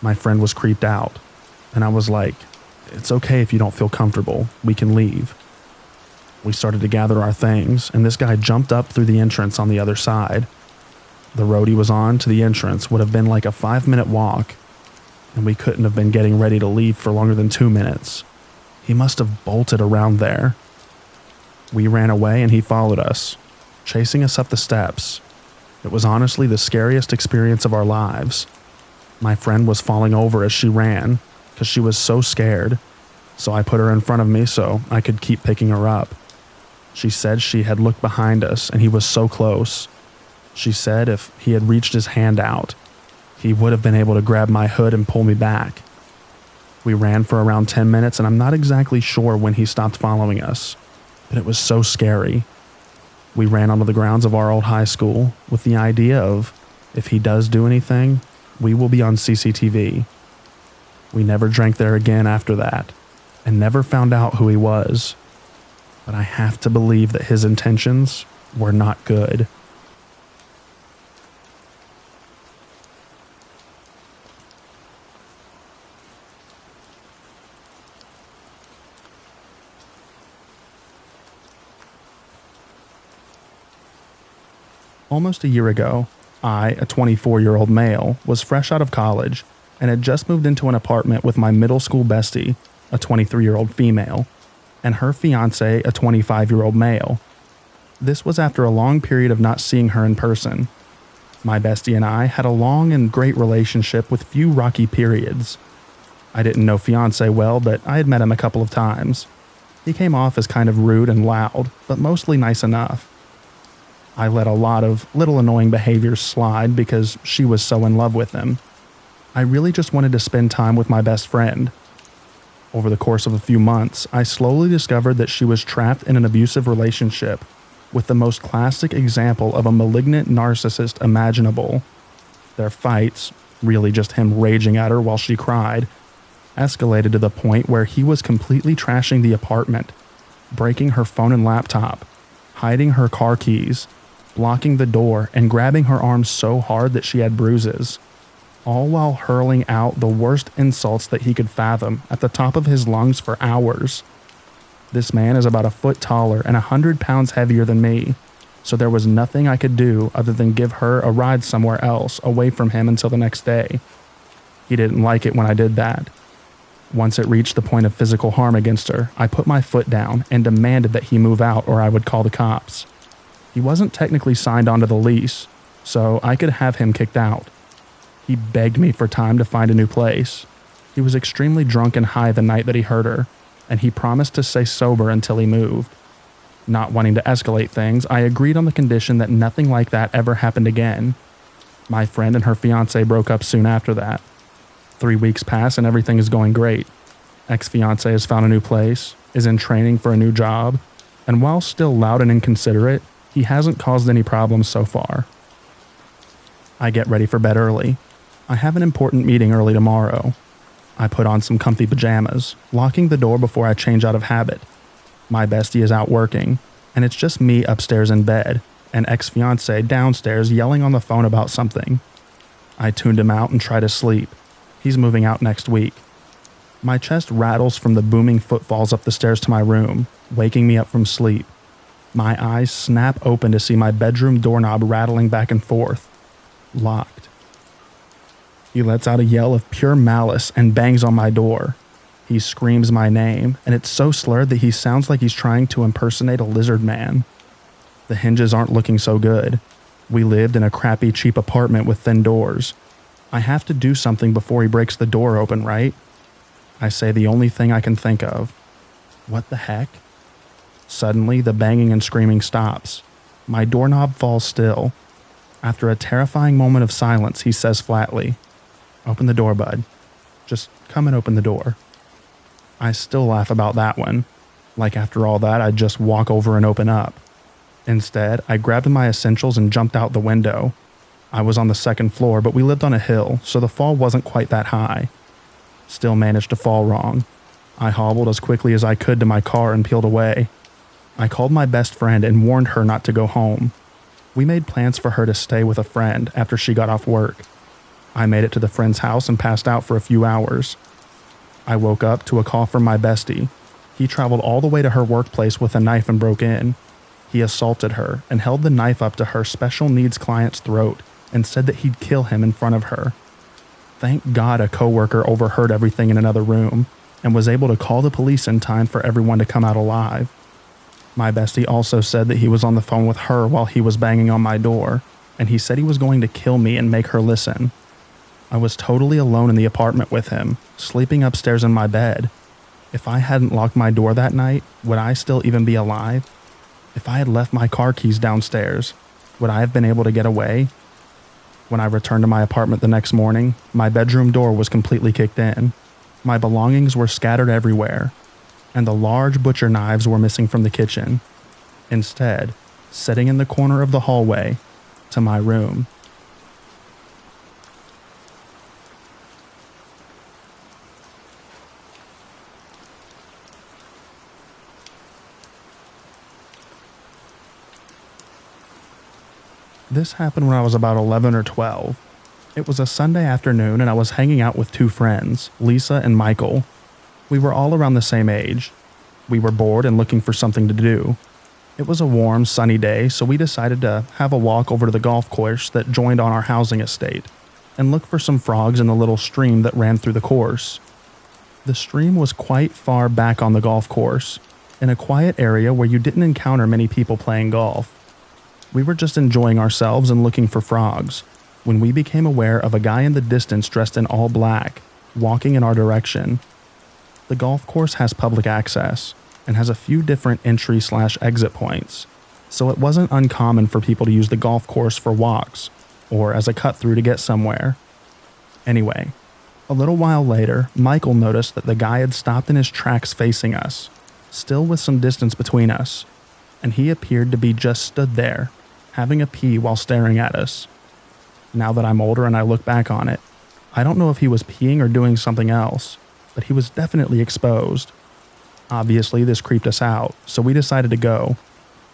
My friend was creeped out, and I was like, "It's okay if you don't feel comfortable. We can leave." We started to gather our things, and this guy jumped up through the entrance on the other side. The road he was on to the entrance would have been like a 5-minute walk, and we couldn't have been getting ready to leave for longer than 2 minutes. He must have bolted around there. We ran away, and he followed us, chasing us up the steps. It was honestly the scariest experience of our lives. My friend was falling over as she ran because she was so scared, so I put her in front of me so I could keep picking her up. She said she had looked behind us and he was so close. She said if he had reached his hand out, he would have been able to grab my hood and pull me back. We ran for around 10 minutes and I'm not exactly sure when he stopped following us, but it was so scary. We ran onto the grounds of our old high school with the idea of, if he does do anything, we will be on CCTV. We never drank there again after that, and never found out who he was. But I have to believe that his intentions were not good. Almost a year ago, I, a 24-year-old male, was fresh out of college and had just moved into an apartment with my middle school bestie, a 23-year-old female, and her fiance, a 25-year-old male. This was after a long period of not seeing her in person. My bestie and I had a long and great relationship with few rocky periods. I didn't know fiance well, but I had met him a couple of times. He came off as kind of rude and loud, but mostly nice enough. I let a lot of little annoying behaviors slide because she was so in love with him. I really just wanted to spend time with my best friend. Over the course of a few months, I slowly discovered that she was trapped in an abusive relationship with the most classic example of a malignant narcissist imaginable. Their fights, really just him raging at her while she cried, escalated to the point where he was completely trashing the apartment, breaking her phone and laptop, hiding her car keys, blocking the door, and grabbing her arms so hard that she had bruises, all while hurling out the worst insults that he could fathom at the top of his lungs for hours. This man is about a foot taller and 100 pounds heavier than me, so there was nothing I could do other than give her a ride somewhere else away from him until the next day. He didn't like it when I did that. Once it reached the point of physical harm against her, I put my foot down and demanded that he move out or I would call the cops. He wasn't technically signed onto the lease, so I could have him kicked out. He begged me for time to find a new place. He was extremely drunk and high the night that he hurt her, and he promised to stay sober until he moved. Not wanting to escalate things, I agreed on the condition that nothing like that ever happened again. My friend and her fiancé broke up soon after that. 3 weeks pass and everything is going great. Ex-fiancé has found a new place, is in training for a new job, and while still loud and inconsiderate, he hasn't caused any problems so far. I get ready for bed early. I have an important meeting early tomorrow. I put on some comfy pajamas, locking the door before I change out of habit. My bestie is out working, and it's just me upstairs in bed, and ex-fiancé downstairs yelling on the phone about something. I tuned him out and try to sleep. He's moving out next week. My chest rattles from the booming footfalls up the stairs to my room, waking me up from sleep. My eyes snap open to see my bedroom doorknob rattling back and forth. Locked. He lets out a yell of pure malice and bangs on my door. He screams my name, and it's so slurred that he sounds like he's trying to impersonate a lizard man. The hinges aren't looking so good. We lived in a crappy, cheap apartment with thin doors. I have to do something before he breaks the door open, right? I say the only thing I can think of. What the heck? Suddenly, the banging and screaming stops. My doorknob falls still. After a terrifying moment of silence, he says flatly, "Open the door, bud. Just come and open the door." I still laugh about that one. Like after all that, I'd just walk over and open up. Instead, I grabbed my essentials and jumped out the window. I was on the second floor, but we lived on a hill, so the fall wasn't quite that high. Still managed to fall wrong. I hobbled as quickly as I could to my car and peeled away. I called my best friend and warned her not to go home. We made plans for her to stay with a friend after she got off work. I made it to the friend's house and passed out for a few hours. I woke up to a call from my bestie. He traveled all the way to her workplace with a knife and broke in. He assaulted her and held the knife up to her special needs client's throat and said that he'd kill him in front of her. Thank God a coworker overheard everything in another room and was able to call the police in time for everyone to come out alive. My bestie also said that he was on the phone with her while he was banging on my door, and he said he was going to kill me and make her listen. I was totally alone in the apartment with him, sleeping upstairs in my bed. If I hadn't locked my door that night, would I still even be alive? If I had left my car keys downstairs, would I have been able to get away? When I returned to my apartment the next morning, my bedroom door was completely kicked in. My belongings were scattered everywhere, and the large butcher knives were missing from the kitchen. Instead, sitting in the corner of the hallway to my room. This happened when I was about 11 or 12. It was a Sunday afternoon and I was hanging out with two friends, Lisa and Michael. We were all around the same age. We were bored and looking for something to do. It was a warm, sunny day, so we decided to have a walk over to the golf course that joined on our housing estate and look for some frogs in the little stream that ran through the course. The stream was quite far back on the golf course, in a quiet area where you didn't encounter many people playing golf. We were just enjoying ourselves and looking for frogs when we became aware of a guy in the distance dressed in all black, walking in our direction. The golf course has public access and has a few different entry/exit points, so it wasn't uncommon for people to use the golf course for walks or as a cut-through to get somewhere. Anyway, a little while later, Michael noticed that the guy had stopped in his tracks facing us, still with some distance between us, and he appeared to be just stood there, having a pee while staring at us. Now that I'm older and I look back on it, I don't know if he was peeing or doing something else, but he was definitely exposed. Obviously, this creeped us out, so we decided to go.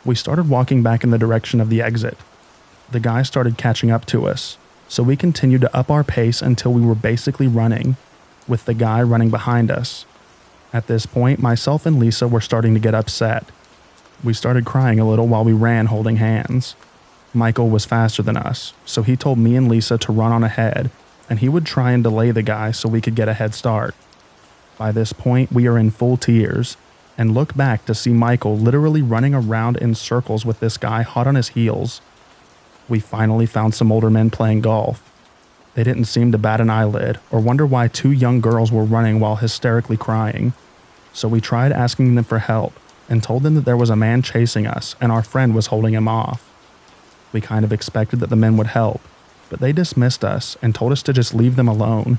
We started walking back in the direction of the exit. The guy started catching up to us, so we continued to up our pace until we were basically running, with the guy running behind us. At this point, myself and Lisa were starting to get upset. We started crying a little while we ran holding hands. Michael was faster than us, so he told me and Lisa to run on ahead, and he would try and delay the guy so we could get a head start. By this point, we are in full tears, and look back to see Michael literally running around in circles with this guy hot on his heels. We finally found some older men playing golf. They didn't seem to bat an eyelid or wonder why two young girls were running while hysterically crying, so we tried asking them for help and told them that there was a man chasing us and our friend was holding him off. We kind of expected that the men would help, but they dismissed us and told us to just leave them alone.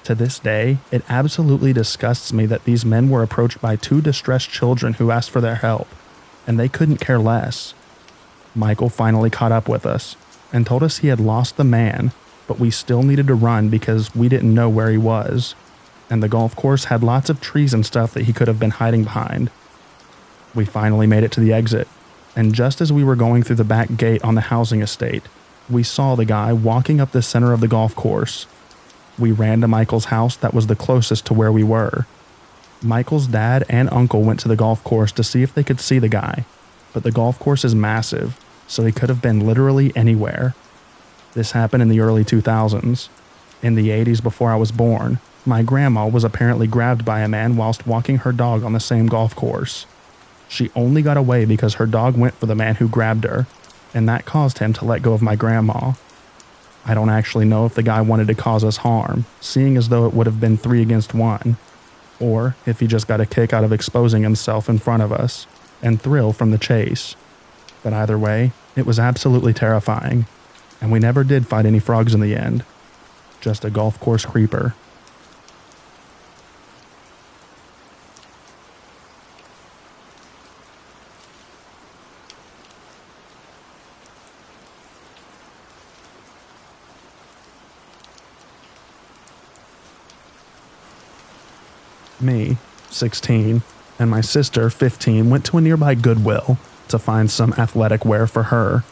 To this day, it absolutely disgusts me that these men were approached by two distressed children who asked for their help, and they couldn't care less. Michael finally caught up with us and told us he had lost the man, but we still needed to run because we didn't know where he was, and the golf course had lots of trees and stuff that he could have been hiding behind. We finally made it to the exit, and just as we were going through the back gate on the housing estate, we saw the guy walking up the center of the golf course. We ran to Michael's house that was the closest to where we were. Michael's dad and uncle went to the golf course to see if they could see the guy, but the golf course is massive, so he could have been literally anywhere. This happened in the early 2000s. In the 80s before I was born, my grandma was apparently grabbed by a man whilst walking her dog on the same golf course. She only got away because her dog went for the man who grabbed her, and that caused him to let go of my grandma. I don't actually know if the guy wanted to cause us harm, seeing as though it would have been 3 against 1, or if he just got a kick out of exposing himself in front of us and thrill from the chase. But either way, it was absolutely terrifying, and we never did fight any frogs in the end. Just a golf course creeper. Me, 16, and my sister, 15, went to a nearby Goodwill to find some athletic wear for her.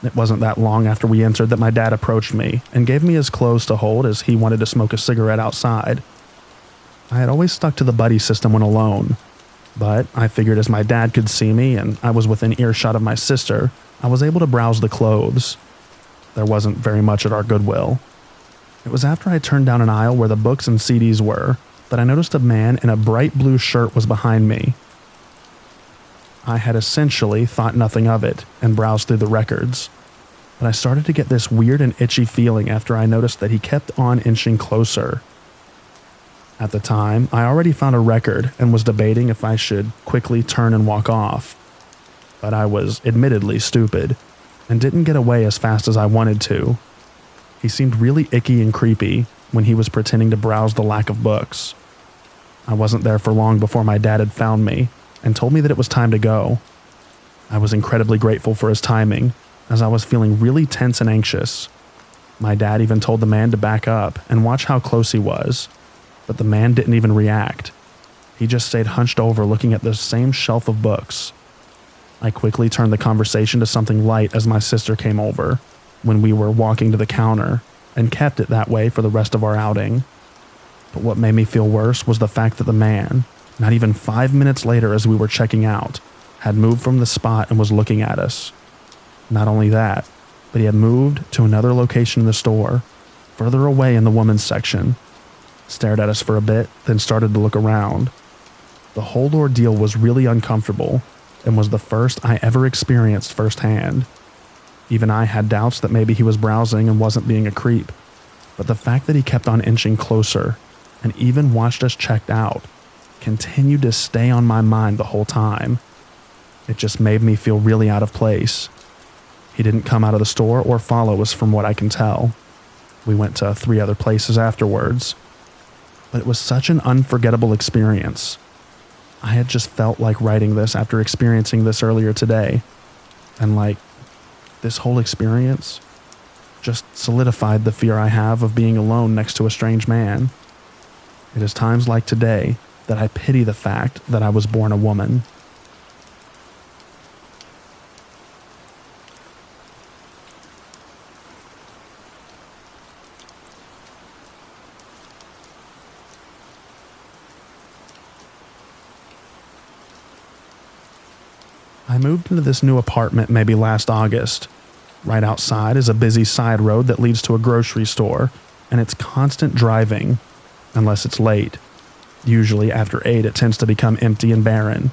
It wasn't that long after we entered that my dad approached me and gave me his clothes to hold as he wanted to smoke a cigarette outside. I had always stuck to the buddy system when alone, but I figured as my dad could see me and I was within earshot of my sister, I was able to browse the clothes. There wasn't very much at our Goodwill. It was after I turned down an aisle where the books and CDs were that I noticed a man in a bright blue shirt was behind me. I had essentially thought nothing of it and browsed through the records, but I started to get this weird and itchy feeling after I noticed that he kept on inching closer. At the time, I already found a record and was debating if I should quickly turn and walk off. but I was admittedly stupid and didn't get away as fast as I wanted to. He seemed really icky and creepy when he was pretending to browse the lack of books. I wasn't there for long before my dad had found me and told me that it was time to go. I was incredibly grateful for his timing, as I was feeling really tense and anxious. My dad even told the man to back up and watch how close he was, but the man didn't even react. He just stayed hunched over looking at the same shelf of books. I quickly turned the conversation to something light as my sister came over when we were walking to the counter, and kept it that way for the rest of our outing. But what made me feel worse was the fact that the man, not even 5 minutes later as we were checking out, had moved from the spot and was looking at us. Not only that, but he had moved to another location in the store, further away in the women's section, stared at us for a bit, then started to look around. The whole ordeal was really uncomfortable and was the first I ever experienced firsthand. Even I had doubts that maybe he was browsing and wasn't being a creep, but the fact that he kept on inching closer and even watched us checked out continued to stay on my mind the whole time. It just made me feel really out of place. He didn't come out of the store or follow us from what I can tell. We went to 3 other places afterwards, but it was such an unforgettable experience. I had just felt like writing this after experiencing this earlier today, and this whole experience just solidified the fear I have of being alone next to a strange man. It is times like today that I pity the fact that I was born a woman. I moved into this new apartment maybe last August. Right outside is a busy side road that leads to a grocery store, and it's constant driving, unless it's late. Usually after 8 it tends to become empty and barren.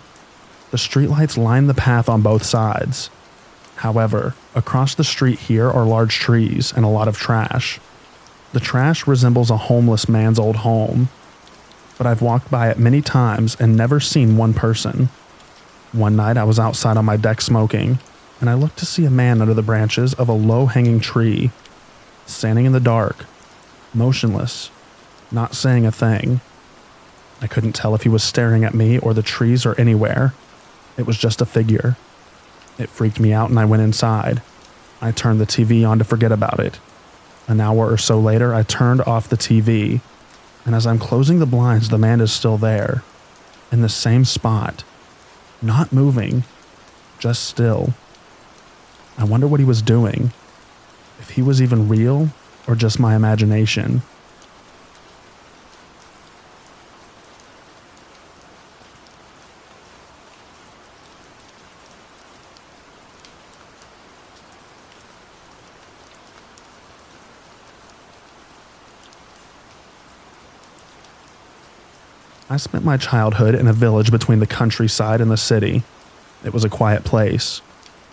The streetlights line the path on both sides. However, across the street here are large trees and a lot of trash. The trash resembles a homeless man's old home, but I've walked by it many times and never seen one person. One night I was outside on my deck smoking, and I looked to see a man under the branches of a low-hanging tree, standing in the dark, motionless, not saying a thing. I couldn't tell if he was staring at me or the trees or anywhere. It was just a figure. It freaked me out and I went inside. I turned the TV on to forget about it. An hour or so later, I turned off the TV, and as I'm closing the blinds, the man is still there, in the same spot. Not moving, just still. I wonder what he was doing, if he was even real or just my imagination. I spent my childhood in a village between the countryside and the city. It was a quiet place,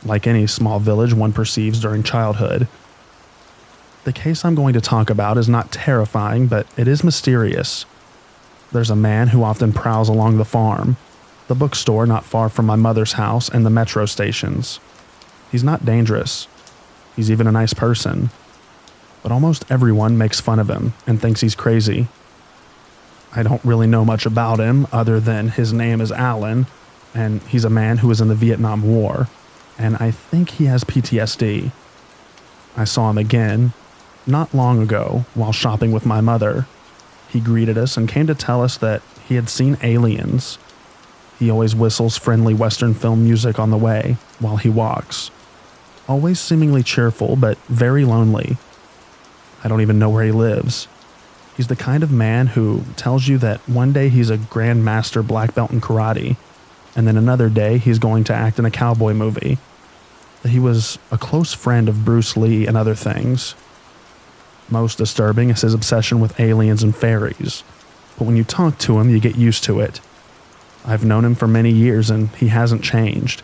like any small village one perceives during childhood. The case I'm going to talk about is not terrifying, but it is mysterious. There's a man who often prowls along the farm, the bookstore not far from my mother's house, and the metro stations. He's not dangerous. He's even a nice person. But almost everyone makes fun of him and thinks he's crazy. I don't really know much about him other than his name is Alan, and he's a man who was in the Vietnam War, and I think he has PTSD. I saw him again, not long ago, while shopping with my mother. He greeted us and came to tell us that he had seen aliens. He always whistles friendly Western film music on the way while he walks. Always seemingly cheerful, but very lonely. I don't even know where he lives. He's the kind of man who tells you that one day he's a grandmaster black belt in karate, and then another day he's going to act in a cowboy movie. That he was a close friend of Bruce Lee and other things. Most disturbing is his obsession with aliens and fairies, but when you talk to him, you get used to it. I've known him for many years and he hasn't changed.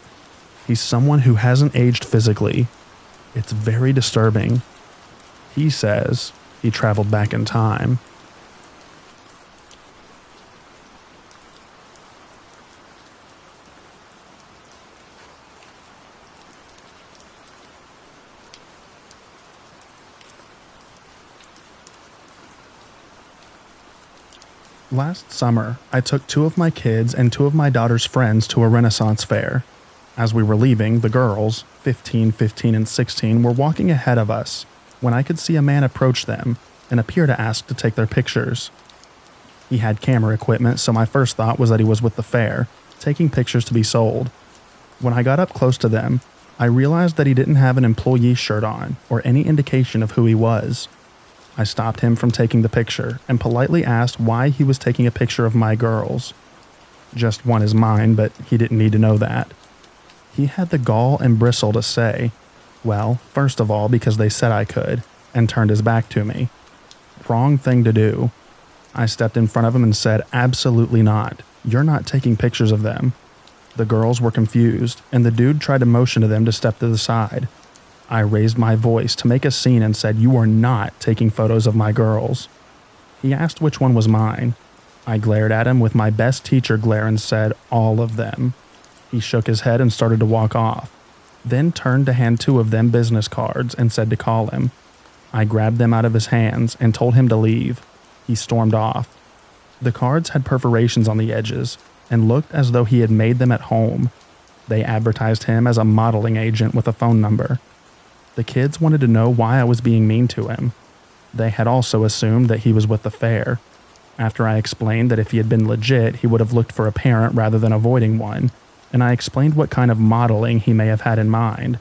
He's someone who hasn't aged physically. It's very disturbing. He says he traveled back in time. Last summer, I took 2 of my kids and 2 of my daughter's friends to a Renaissance fair. As we were leaving, the girls, 15, 15, and 16, were walking ahead of us when I could see a man approach them and appear to ask to take their pictures. He had camera equipment, so my first thought was that he was with the fair, taking pictures to be sold. When I got up close to them, I realized that he didn't have an employee shirt on or any indication of who he was. I stopped him from taking the picture and politely asked why he was taking a picture of my girls. Just one is mine, but he didn't need to know that. He had the gall and bristle to say, well, first of all, because they said I could, and turned his back to me. Wrong thing to do. I stepped in front of him and said, absolutely not. You're not taking pictures of them. The girls were confused, and the dude tried to motion to them to step to the side. I raised my voice to make a scene and said, you are not taking photos of my girls. He asked which one was mine. I glared at him with my best teacher glare and said, all of them. He shook his head and started to walk off, then turned to hand 2 of them business cards and said to call him. I grabbed them out of his hands and told him to leave. He stormed off. The cards had perforations on the edges and looked as though he had made them at home. They advertised him as a modeling agent with a phone number. The kids wanted to know why I was being mean to him. They had also assumed that he was with the fair. After I explained that if he had been legit, he would have looked for a parent rather than avoiding one, and I explained what kind of modeling he may have had in mind,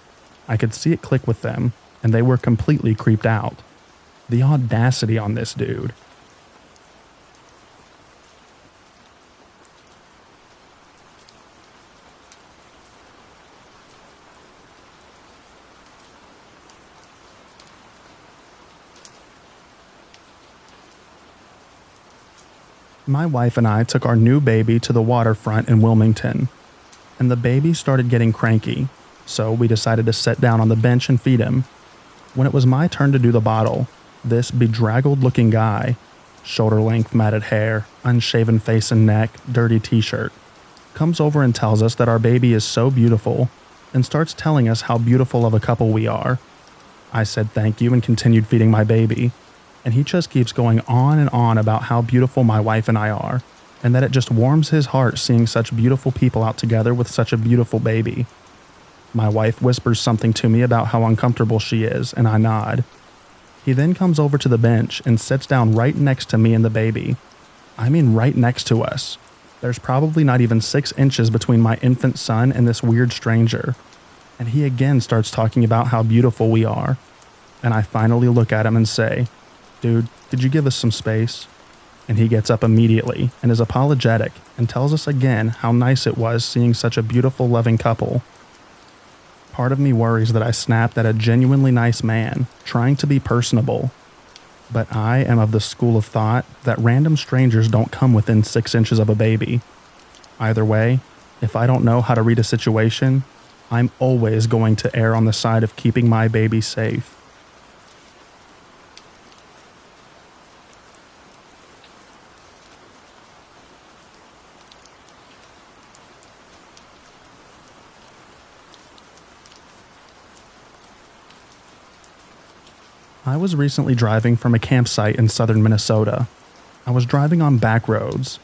I could see it click with them, and they were completely creeped out. The audacity on this dude. My wife and I took our new baby to the waterfront in Wilmington, and the baby started getting cranky, so we decided to sit down on the bench and feed him. When it was my turn to do the bottle, this bedraggled-looking guy, shoulder-length matted hair, unshaven face and neck, dirty t-shirt, comes over and tells us that our baby is so beautiful and starts telling us how beautiful of a couple we are. I said thank you and continued feeding my baby. And he just keeps going on and on about how beautiful my wife and I are, and that it just warms his heart seeing such beautiful people out together with such a beautiful baby. My wife whispers something to me about how uncomfortable she is, and I nod. He then comes over to the bench and sits down right next to me and the baby. I mean right next to us. There's probably not even 6 inches between my infant son and this weird stranger. And he again starts talking about how beautiful we are. And I finally look at him and say, dude, could you give us some space? And he gets up immediately and is apologetic and tells us again how nice it was seeing such a beautiful, loving couple. Part of me worries that I snapped at a genuinely nice man, trying to be personable. But I am of the school of thought that random strangers don't come within 6 inches of a baby. Either way, if I don't know how to read a situation, I'm always going to err on the side of keeping my baby safe. I was recently driving from a campsite in southern Minnesota. I was driving on back roads.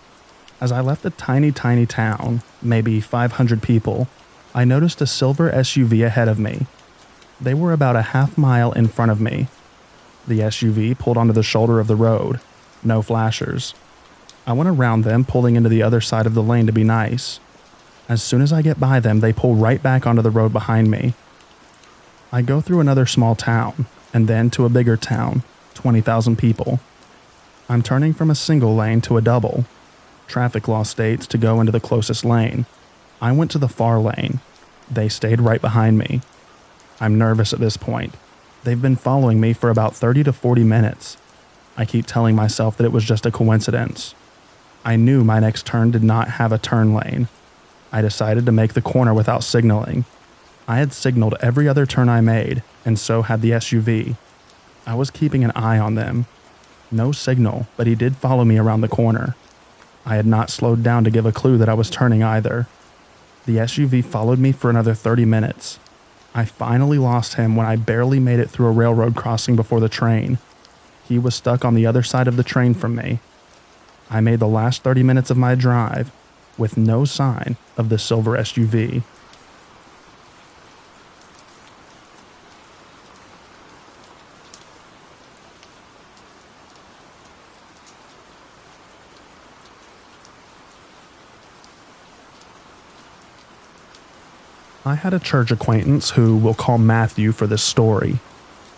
As I left a tiny town, maybe 500 people, I noticed a silver SUV ahead of me. They were about a half mile in front of me. The SUV pulled onto the shoulder of the road. No flashers. I went around them, pulling into the other side of the lane to be nice. As soon as I get by them, they pull right back onto the road behind me. I go through another small town, and then to a bigger town, 20,000 people. I'm turning from a single lane to a double. Traffic law states to go into the closest lane. I went to the far lane. They stayed right behind me. I'm nervous at this point. They've been following me for about 30 to 40 minutes. I keep telling myself that it was just a coincidence. I knew my next turn did not have a turn lane. I decided to make the corner without signaling. I had signaled every other turn I made, and so had the SUV. I was keeping an eye on them. No signal, but he did follow me around the corner. I had not slowed down to give a clue that I was turning either. The SUV followed me for another 30 minutes. I finally lost him when I barely made it through a railroad crossing before the train. He was stuck on the other side of the train from me. I made the last 30 minutes of my drive with no sign of the silver SUV. I had a church acquaintance who we'll call Matthew for this story.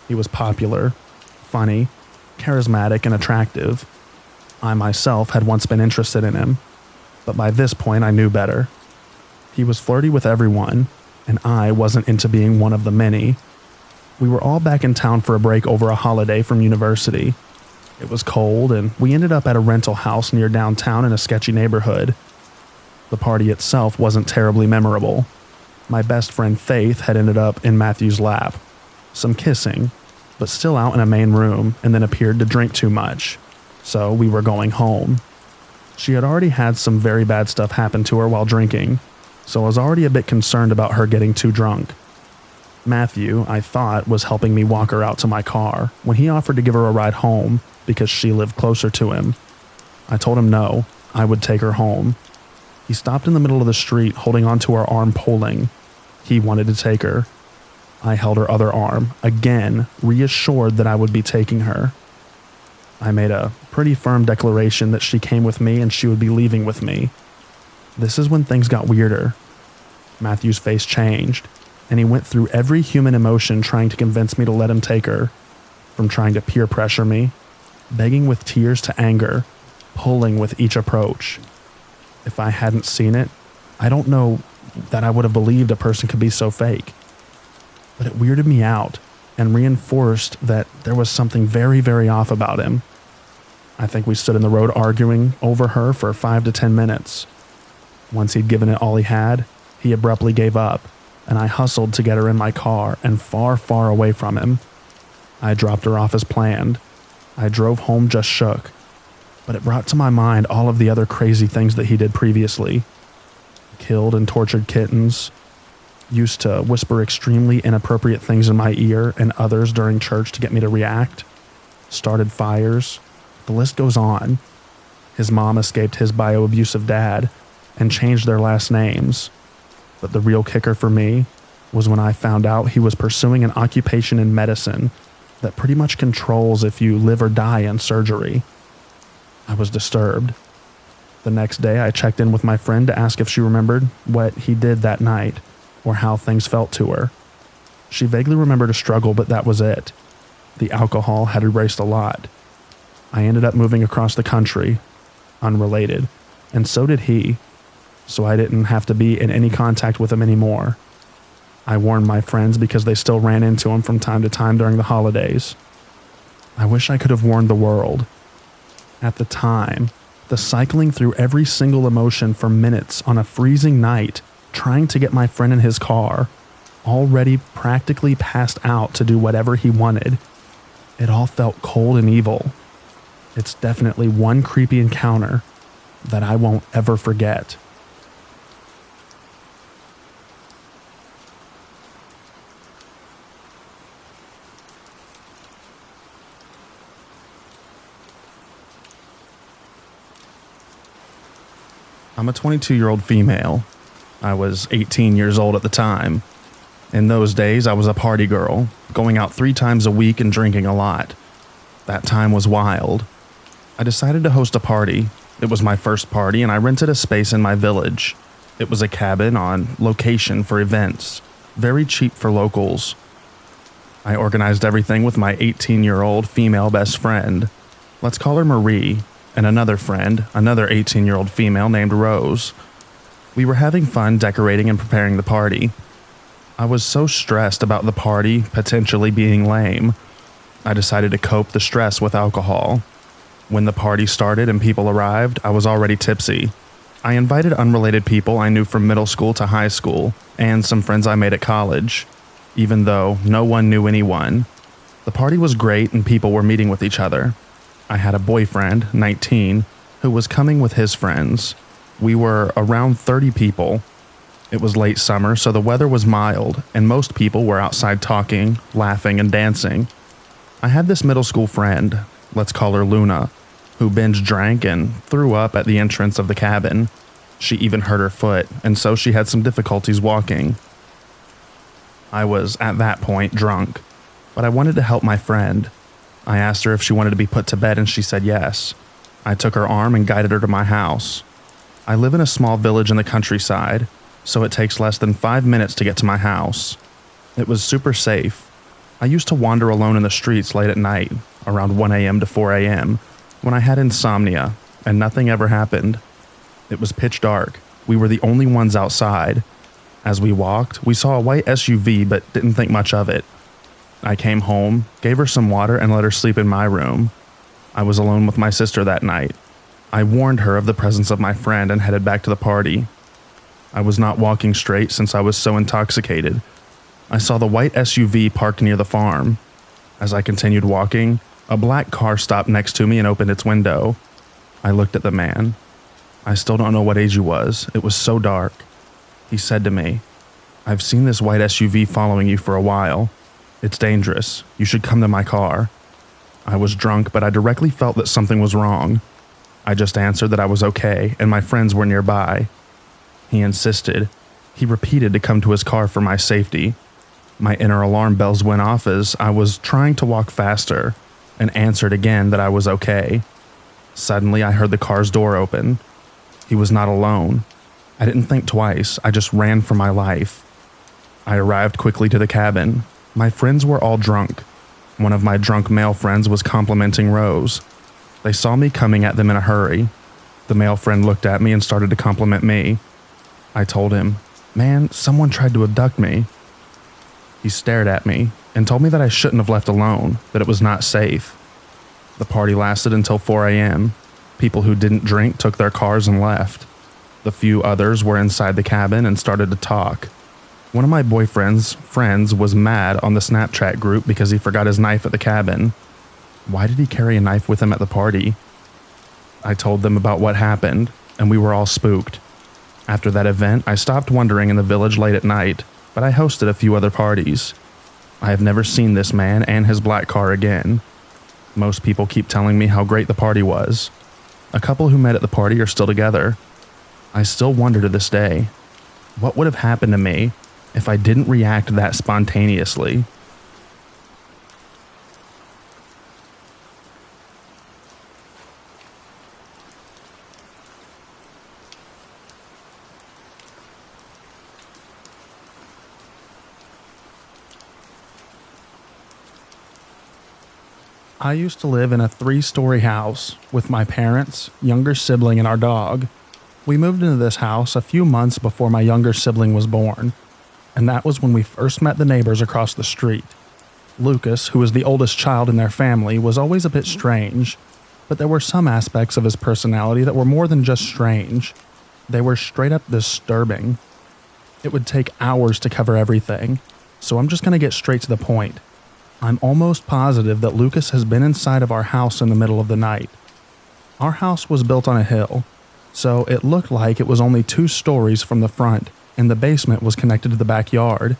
He was popular, funny, charismatic, and attractive. I myself had once been interested in him, but by this point I knew better. He was flirty with everyone, and I wasn't into being one of the many. We were all back in town for a break over a holiday from university. It was cold, and we ended up at a rental house near downtown in a sketchy neighborhood. The party itself wasn't terribly memorable. My best friend Faith had ended up in Matthew's lap. Some kissing, but still out in a main room, and then appeared to drink too much. So we were going home. She had already had some very bad stuff happen to her while drinking, so I was already a bit concerned about her getting too drunk. Matthew, I thought, was helping me walk her out to my car when he offered to give her a ride home because she lived closer to him. I told him no, I would take her home. He stopped in the middle of the street holding onto her arm pulling. He wanted to take her. I held her other arm, again, reassured that I would be taking her. I made a pretty firm declaration that she came with me and she would be leaving with me. This is when things got weirder. Matthew's face changed, and he went through every human emotion trying to convince me to let him take her. From trying to peer pressure me, begging with tears to anger, pulling with each approach. If I hadn't seen it, I don't know that I would have believed a person could be so fake. But it weirded me out and reinforced that there was something very, very off about him. I think we stood in the road arguing over her for 5 to 10 minutes. Once he'd given it all he had, he abruptly gave up, and I hustled to get her in my car and far, far away from him. I dropped her off as planned. I drove home just shook, but it brought to my mind all of the other crazy things that he did previously. Killed and tortured kittens, used to whisper extremely inappropriate things in my ear and others during church to get me to react, started fires, the list goes on. His mom escaped his bio-abusive dad and changed their last names. But the real kicker for me was when I found out he was pursuing an occupation in medicine that pretty much controls if you live or die in surgery. I was disturbed. The next day, I checked in with my friend to ask if she remembered what he did that night or how things felt to her. She vaguely remembered a struggle, but that was it. The alcohol had erased a lot. I ended up moving across the country, unrelated, and so did he, so I didn't have to be in any contact with him anymore. I warned my friends because they still ran into him from time to time during the holidays. I wish I could have warned the world. At the time, the cycling through every single emotion for minutes on a freezing night, trying to get my friend in his car, already practically passed out to do whatever he wanted. It all felt cold and evil. It's definitely one creepy encounter that I won't ever forget. I'm a 22-year-old female. I was 18 years old at the time. In those days, I was a party girl, going out 3 times a week and drinking a lot. That time was wild. I decided to host a party. It was my first party, and I rented a space in my village. It was a cabin on location for events, very cheap for locals. I organized everything with my 18-year-old female best friend. Let's call her Marie, and another friend, another 18-year-old female named Rose. We were having fun decorating and preparing the party. I was so stressed about the party potentially being lame. I decided to cope the stress with alcohol. When the party started and people arrived, I was already tipsy. I invited unrelated people I knew from middle school to high school, and some friends I made at college, even though no one knew anyone. The party was great and people were meeting with each other. I had a boyfriend, 19, who was coming with his friends. We were around 30 people. It was late summer, so the weather was mild, and most people were outside talking, laughing, and dancing. I had this middle school friend, let's call her Luna, who binge drank and threw up at the entrance of the cabin. She even hurt her foot, and so she had some difficulties walking. I was, at that point, drunk, but I wanted to help my friend. I asked her if she wanted to be put to bed, and she said yes. I took her arm and guided her to my house. I live in a small village in the countryside, so it takes less than 5 minutes to get to my house. It was super safe. I used to wander alone in the streets late at night, around 1 a.m. to 4 a.m., when I had insomnia, and nothing ever happened. It was pitch dark. We were the only ones outside. As we walked, we saw a white SUV but didn't think much of it. I came home, gave her some water, and let her sleep in my room. I was alone with my sister that night. I warned her of the presence of my friend and headed back to the party. I was not walking straight since I was so intoxicated. I saw the white SUV parked near the farm. As I continued walking, a black car stopped next to me and opened its window. I looked at the man. I still don't know what age he was. It was so dark. He said to me, "I've seen this white SUV following you for a while. It's dangerous. You should come to my car." I was drunk, but I directly felt that something was wrong. I just answered that I was okay and my friends were nearby. He insisted. He repeated to come to his car for my safety. My inner alarm bells went off as I was trying to walk faster and answered again that I was okay. Suddenly, I heard the car's door open. He was not alone. I didn't think twice. I just ran for my life. I arrived quickly to the cabin. My friends were all drunk. One of my drunk male friends was complimenting Rose. They saw me coming at them in a hurry. The male friend looked at me and started to compliment me. I told him, "Man, someone tried to abduct me." He stared at me and told me that I shouldn't have left alone, that it was not safe. The party lasted until 4 a.m. People who didn't drink took their cars and left. The few others were inside the cabin and started to talk. One of my boyfriend's friends was mad on the Snapchat group because he forgot his knife at the cabin. Why did he carry a knife with him at the party? I told them about what happened, and we were all spooked. After that event, I stopped wandering in the village late at night, but I hosted a few other parties. I have never seen this man and his black car again. Most people keep telling me how great the party was. A couple who met at the party are still together. I still wonder to this day, what would have happened to me if I didn't react that spontaneously? I used to live in a 3-story house with my parents, younger sibling, and our dog. We moved into this house a few months before my younger sibling was born, and that was when we first met the neighbors across the street. Lucas, who was the oldest child in their family, was always a bit strange, but there were some aspects of his personality that were more than just strange. They were straight up disturbing. It would take hours to cover everything, so I'm just going to get straight to the point. I'm almost positive that Lucas has been inside of our house in the middle of the night. Our house was built on a hill, so it looked like it was only 2 stories from the front, and the basement was connected to the backyard.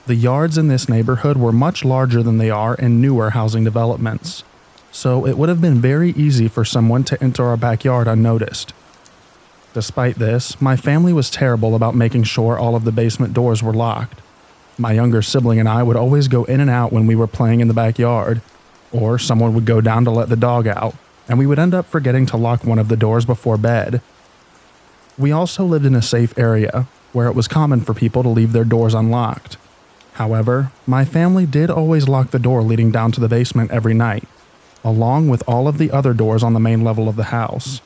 The yards in this neighborhood were much larger than they are in newer housing developments, so it would have been very easy for someone to enter our backyard unnoticed. Despite this, my family was terrible about making sure all of the basement doors were locked. My younger sibling and I would always go in and out when we were playing in the backyard, or someone would go down to let the dog out, and we would end up forgetting to lock one of the doors before bed. We also lived in a safe area, where it was common for people to leave their doors unlocked. However, my family did always lock the door leading down to the basement every night, along with all of the other doors on the main level of the house.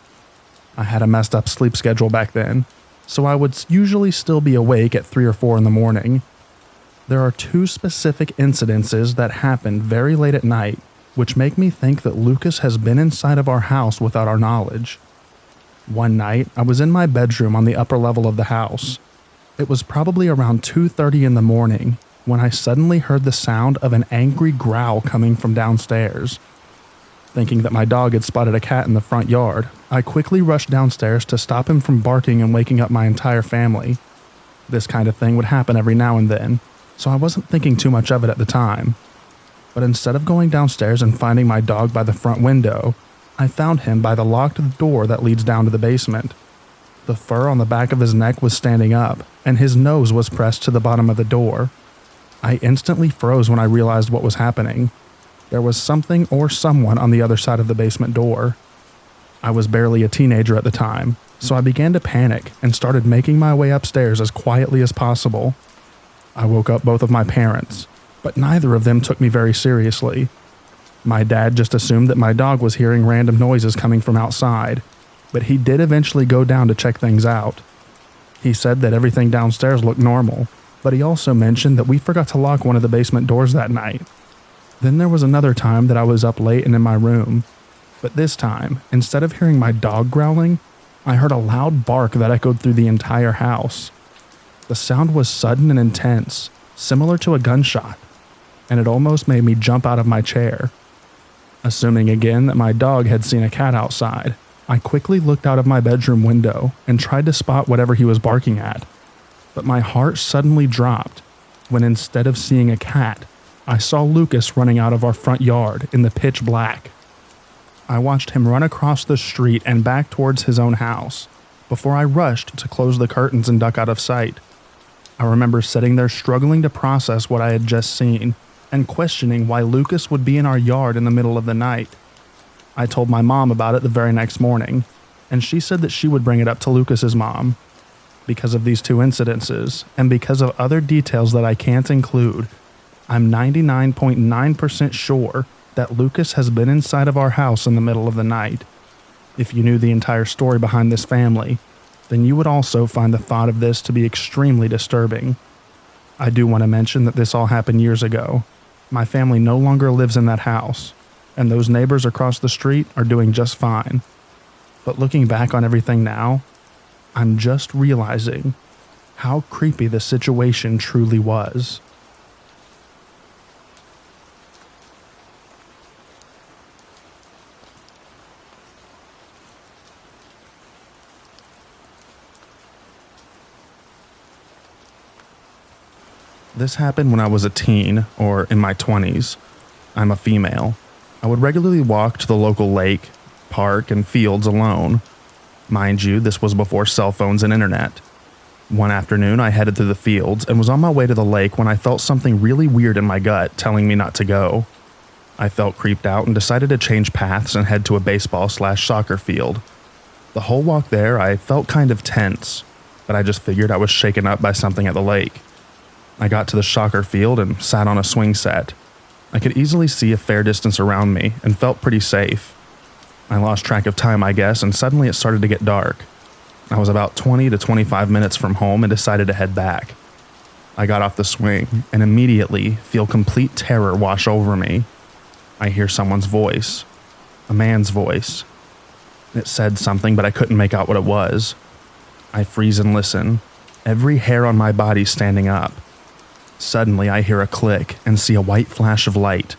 I had a messed up sleep schedule back then, so I would usually still be awake at 3 or 4 in the morning. There are 2 specific incidences that happened very late at night, which make me think that Lucas has been inside of our house without our knowledge. One night, I was in my bedroom on the upper level of the house. It was probably around 2:30 in the morning when I suddenly heard the sound of an angry growl coming from downstairs. Thinking that my dog had spotted a cat in the front yard, I quickly rushed downstairs to stop him from barking and waking up my entire family. This kind of thing would happen every now and then, so I wasn't thinking too much of it at the time. But instead of going downstairs and finding my dog by the front window, I found him by the locked door that leads down to the basement. The fur on the back of his neck was standing up, and his nose was pressed to the bottom of the door. I instantly froze when I realized what was happening. There was something or someone on the other side of the basement door. I was barely a teenager at the time, so I began to panic and started making my way upstairs as quietly as possible. I woke up both of my parents, but neither of them took me very seriously. My dad just assumed that my dog was hearing random noises coming from outside, but he did eventually go down to check things out. He said that everything downstairs looked normal, but he also mentioned that we forgot to lock one of the basement doors that night. Then there was another time that I was up late and in my room, but this time, instead of hearing my dog growling, I heard a loud bark that echoed through the entire house. The sound was sudden and intense, similar to a gunshot, and it almost made me jump out of my chair. Assuming again that my dog had seen a cat outside, I quickly looked out of my bedroom window and tried to spot whatever he was barking at. But my heart suddenly dropped when instead of seeing a cat, I saw Lucas running out of our front yard in the pitch black. I watched him run across the street and back towards his own house before I rushed to close the curtains and duck out of sight. I remember sitting there struggling to process what I had just seen and questioning why Lucas would be in our yard in the middle of the night. I told my mom about it the very next morning, and she said that she would bring it up to Lucas's mom. Because of these two incidences, and because of other details that I can't include, I'm 99.9% sure that Lucas has been inside of our house in the middle of the night. If you knew the entire story behind this family, then you would also find the thought of this to be extremely disturbing. I do want to mention that this all happened years ago. My family no longer lives in that house, and those neighbors across the street are doing just fine. But looking back on everything now, I'm just realizing how creepy the situation truly was. This happened when I was a teen, or in my 20s. I'm a female. I would regularly walk to the local lake, park, and fields alone. Mind you, this was before cell phones and internet. One afternoon, I headed through the fields and was on my way to the lake when I felt something really weird in my gut telling me not to go. I felt creeped out and decided to change paths and head to a baseball/soccer field. The whole walk there, I felt kind of tense, but I just figured I was shaken up by something at the lake. I got to the soccer field and sat on a swing set. I could easily see a fair distance around me and felt pretty safe. I lost track of time, I guess, and suddenly it started to get dark. I was about 20 to 25 minutes from home and decided to head back. I got off the swing and immediately feel complete terror wash over me. I hear someone's voice, a man's voice. It said something, but I couldn't make out what it was. I freeze and listen, every hair on my body standing up. Suddenly, I hear a click and see a white flash of light.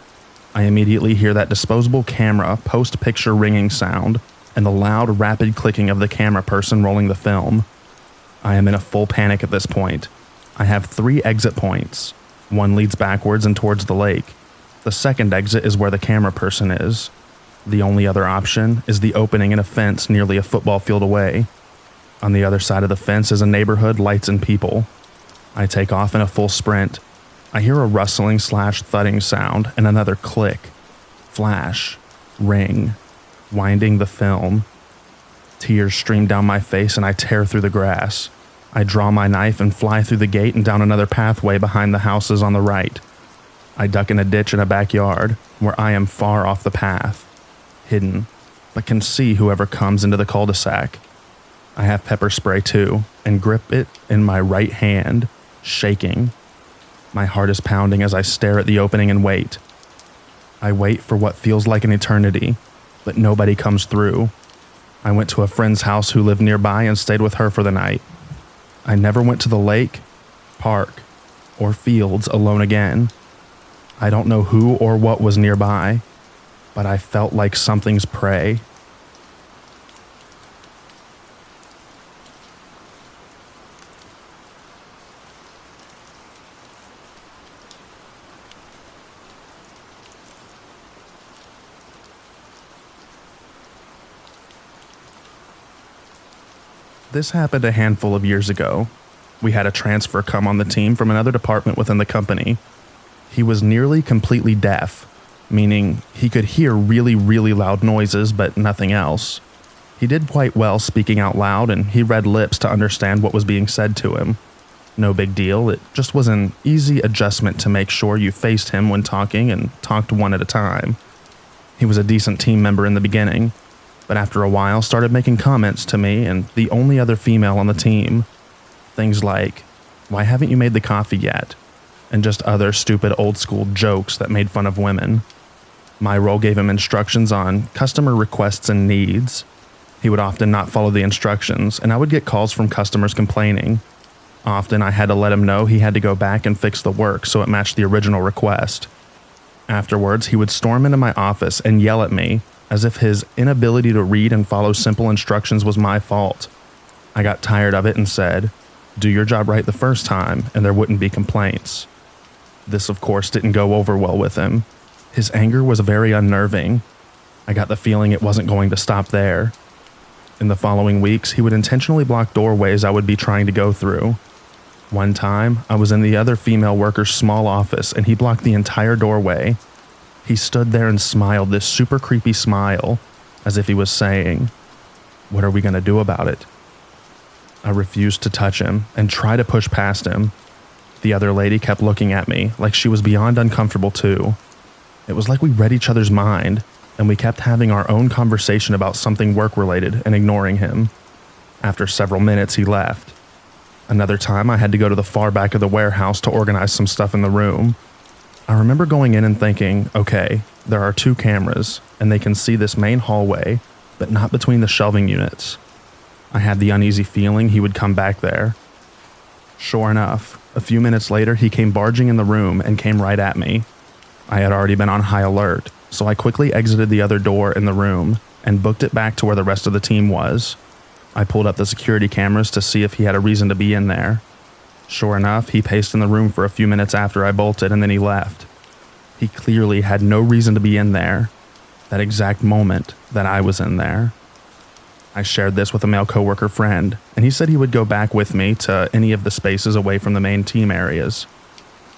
I immediately hear that disposable camera post-picture ringing sound and the loud, rapid clicking of the camera person rolling the film. I am in a full panic at this point. I have 3 exit points. One leads backwards and towards the lake. The second exit is where the camera person is. The only other option is the opening in a fence nearly a football field away. On the other side of the fence is a neighborhood, lights, and people. I take off in a full sprint. I hear a rustling/thudding sound and another click, flash, ring, winding the film. Tears stream down my face and I tear through the grass. I draw my knife and fly through the gate and down another pathway behind the houses on the right. I duck in a ditch in a backyard where I am far off the path, hidden, but can see whoever comes into the cul-de-sac. I have pepper spray too and grip it in my right hand, shaking. My heart is pounding as I stare at the opening and wait. I wait for what feels like an eternity, but nobody comes through. I went to a friend's house who lived nearby and stayed with her for the night. I never went to the lake, park, or fields alone again. I don't know who or what was nearby, but I felt like something's prey. This happened a handful of years ago. We had a transfer come on the team from another department within the company. He was nearly completely deaf, meaning he could hear really, really loud noises but nothing else. He did quite well speaking out loud, and he read lips to understand what was being said to him. No big deal, it just was an easy adjustment to make sure you faced him when talking and talked one at a time. He was a decent team member in the beginning, but after a while started making comments to me and the only other female on the team. Things like, "Why haven't you made the coffee yet?" and just other stupid old school jokes that made fun of women. My role gave him instructions on customer requests and needs. He would often not follow the instructions, and I would get calls from customers complaining. Often I had to let him know he had to go back and fix the work so it matched the original request. Afterwards, he would storm into my office and yell at me as if his inability to read and follow simple instructions was my fault. I got tired of it and said, "Do your job right the first time and there wouldn't be complaints." This, of course, didn't go over well with him. His anger was very unnerving. I got the feeling it wasn't going to stop there. In the following weeks, he would intentionally block doorways I would be trying to go through. One time, I was in the other female worker's small office and he blocked the entire doorway. He stood there and smiled this super creepy smile, as if he was saying, "What are we going to do about it?" I refused to touch him and try to push past him. The other lady kept looking at me like she was beyond uncomfortable too. It was like we read each other's mind, and we kept having our own conversation about something work-related and ignoring him. After several minutes, he left. Another time, I had to go to the far back of the warehouse to organize some stuff in the room. I remember going in and thinking, okay, there are 2 cameras, and they can see this main hallway, but not between the shelving units. I had the uneasy feeling he would come back there. Sure enough, a few minutes later, he came barging in the room and came right at me. I had already been on high alert, so I quickly exited the other door in the room and booked it back to where the rest of the team was. I pulled up the security cameras to see if he had a reason to be in there. Sure enough, he paced in the room for a few minutes after I bolted and then he left. He clearly had no reason to be in there, that exact moment that I was in there. I shared this with a male coworker friend, and he said he would go back with me to any of the spaces away from the main team areas.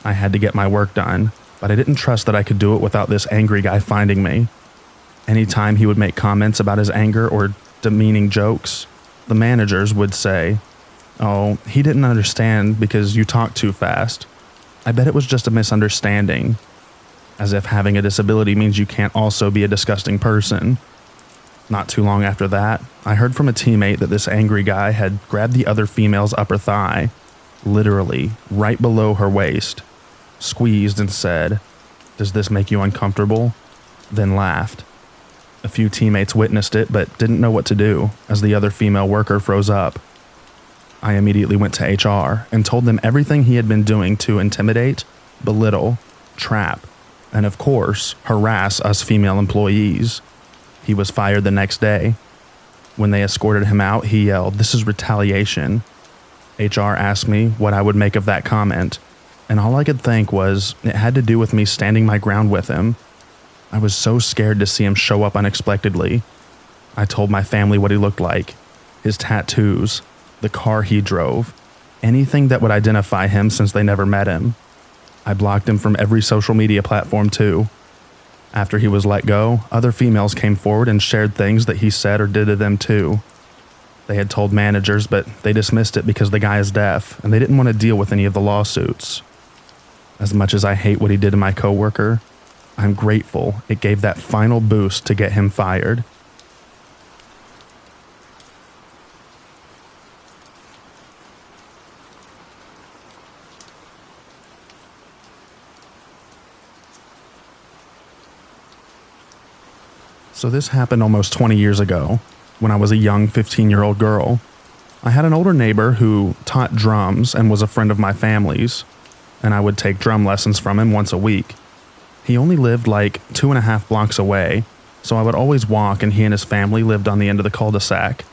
I had to get my work done, but I didn't trust that I could do it without this angry guy finding me. Anytime he would make comments about his anger or demeaning jokes, the managers would say, "Oh, he didn't understand because you talked too fast. I bet it was just a misunderstanding." As if having a disability means you can't also be a disgusting person. Not too long after that, I heard from a teammate that this angry guy had grabbed the other female's upper thigh, literally right below her waist, squeezed and said, "Does this make you uncomfortable?" Then laughed. A few teammates witnessed it but didn't know what to do as the other female worker froze up. I immediately went to HR and told them everything he had been doing to intimidate, belittle, trap, and of course, harass us female employees. He was fired the next day. When they escorted him out, he yelled, "This is retaliation." HR asked me what I would make of that comment, and all I could think was it had to do with me standing my ground with him. I was so scared to see him show up unexpectedly. I told my family what he looked like, his tattoos, the car he drove, anything that would identify him since they never met him. I blocked him from every social media platform too. After he was let go, other females came forward and shared things that he said or did to them too. They had told managers, but they dismissed it because the guy is deaf and they didn't want to deal with any of the lawsuits. As much as I hate what he did to my coworker, I'm grateful it gave that final boost to get him fired. So this happened almost 20 years ago, when I was a young 15-year-old girl. I had an older neighbor who taught drums and was a friend of my family's, and I would take drum lessons from him once a week. He only lived like 2.5 blocks away, so I would always walk, and he and his family lived on the end of the cul-de-sac.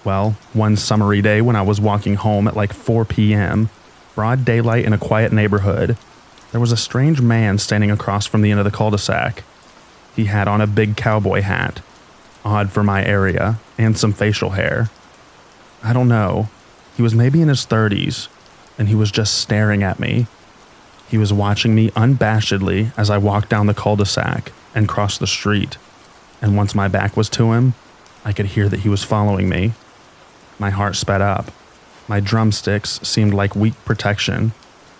Well, one summery day when I was walking home at like 4 p.m., broad daylight in a quiet neighborhood, there was a strange man standing across from the end of the cul-de-sac. He had on a big cowboy hat, odd for my area, and some facial hair. I don't know. He was maybe in his 30s, and he was just staring at me. He was watching me unabashedly as I walked down the cul-de-sac and crossed the street, and once my back was to him, I could hear that he was following me. My heart sped up. My drumsticks seemed like weak protection,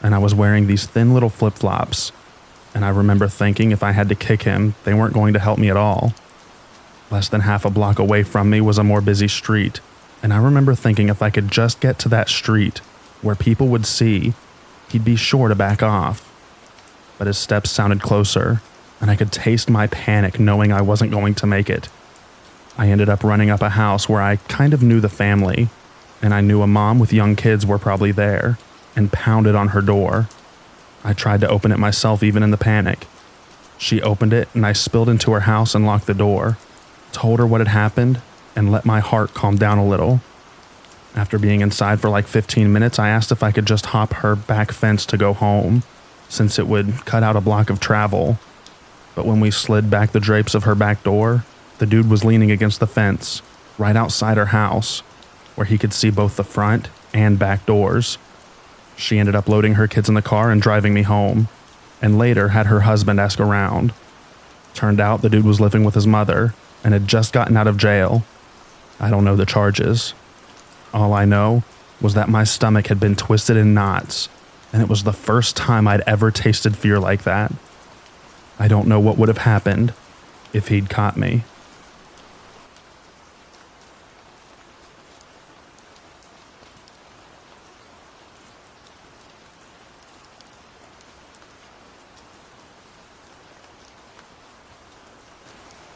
and I was wearing these thin little flip-flops, and I remember thinking if I had to kick him, they weren't going to help me at all. Less than half a block away from me was a more busy street, and I remember thinking if I could just get to that street where people would see, he'd be sure to back off. But his steps sounded closer, and I could taste my panic knowing I wasn't going to make it. I ended up running up a house where I kind of knew the family, and I knew a mom with young kids were probably there, and pounded on her door. I tried to open it myself even in the panic. She opened it, and I spilled into her house and locked the door, told her what had happened, and let my heart calm down a little. After being inside for like 15 minutes, I asked if I could just hop her back fence to go home, since it would cut out a block of travel. But when we slid back the drapes of her back door, the dude was leaning against the fence, right outside her house, where he could see both the front and back doors. She ended up loading her kids in the car and driving me home, and later had her husband ask around. Turned out the dude was living with his mother and had just gotten out of jail. I don't know the charges. All I know was that my stomach had been twisted in knots, and it was the first time I'd ever tasted fear like that. I don't know what would have happened if he'd caught me.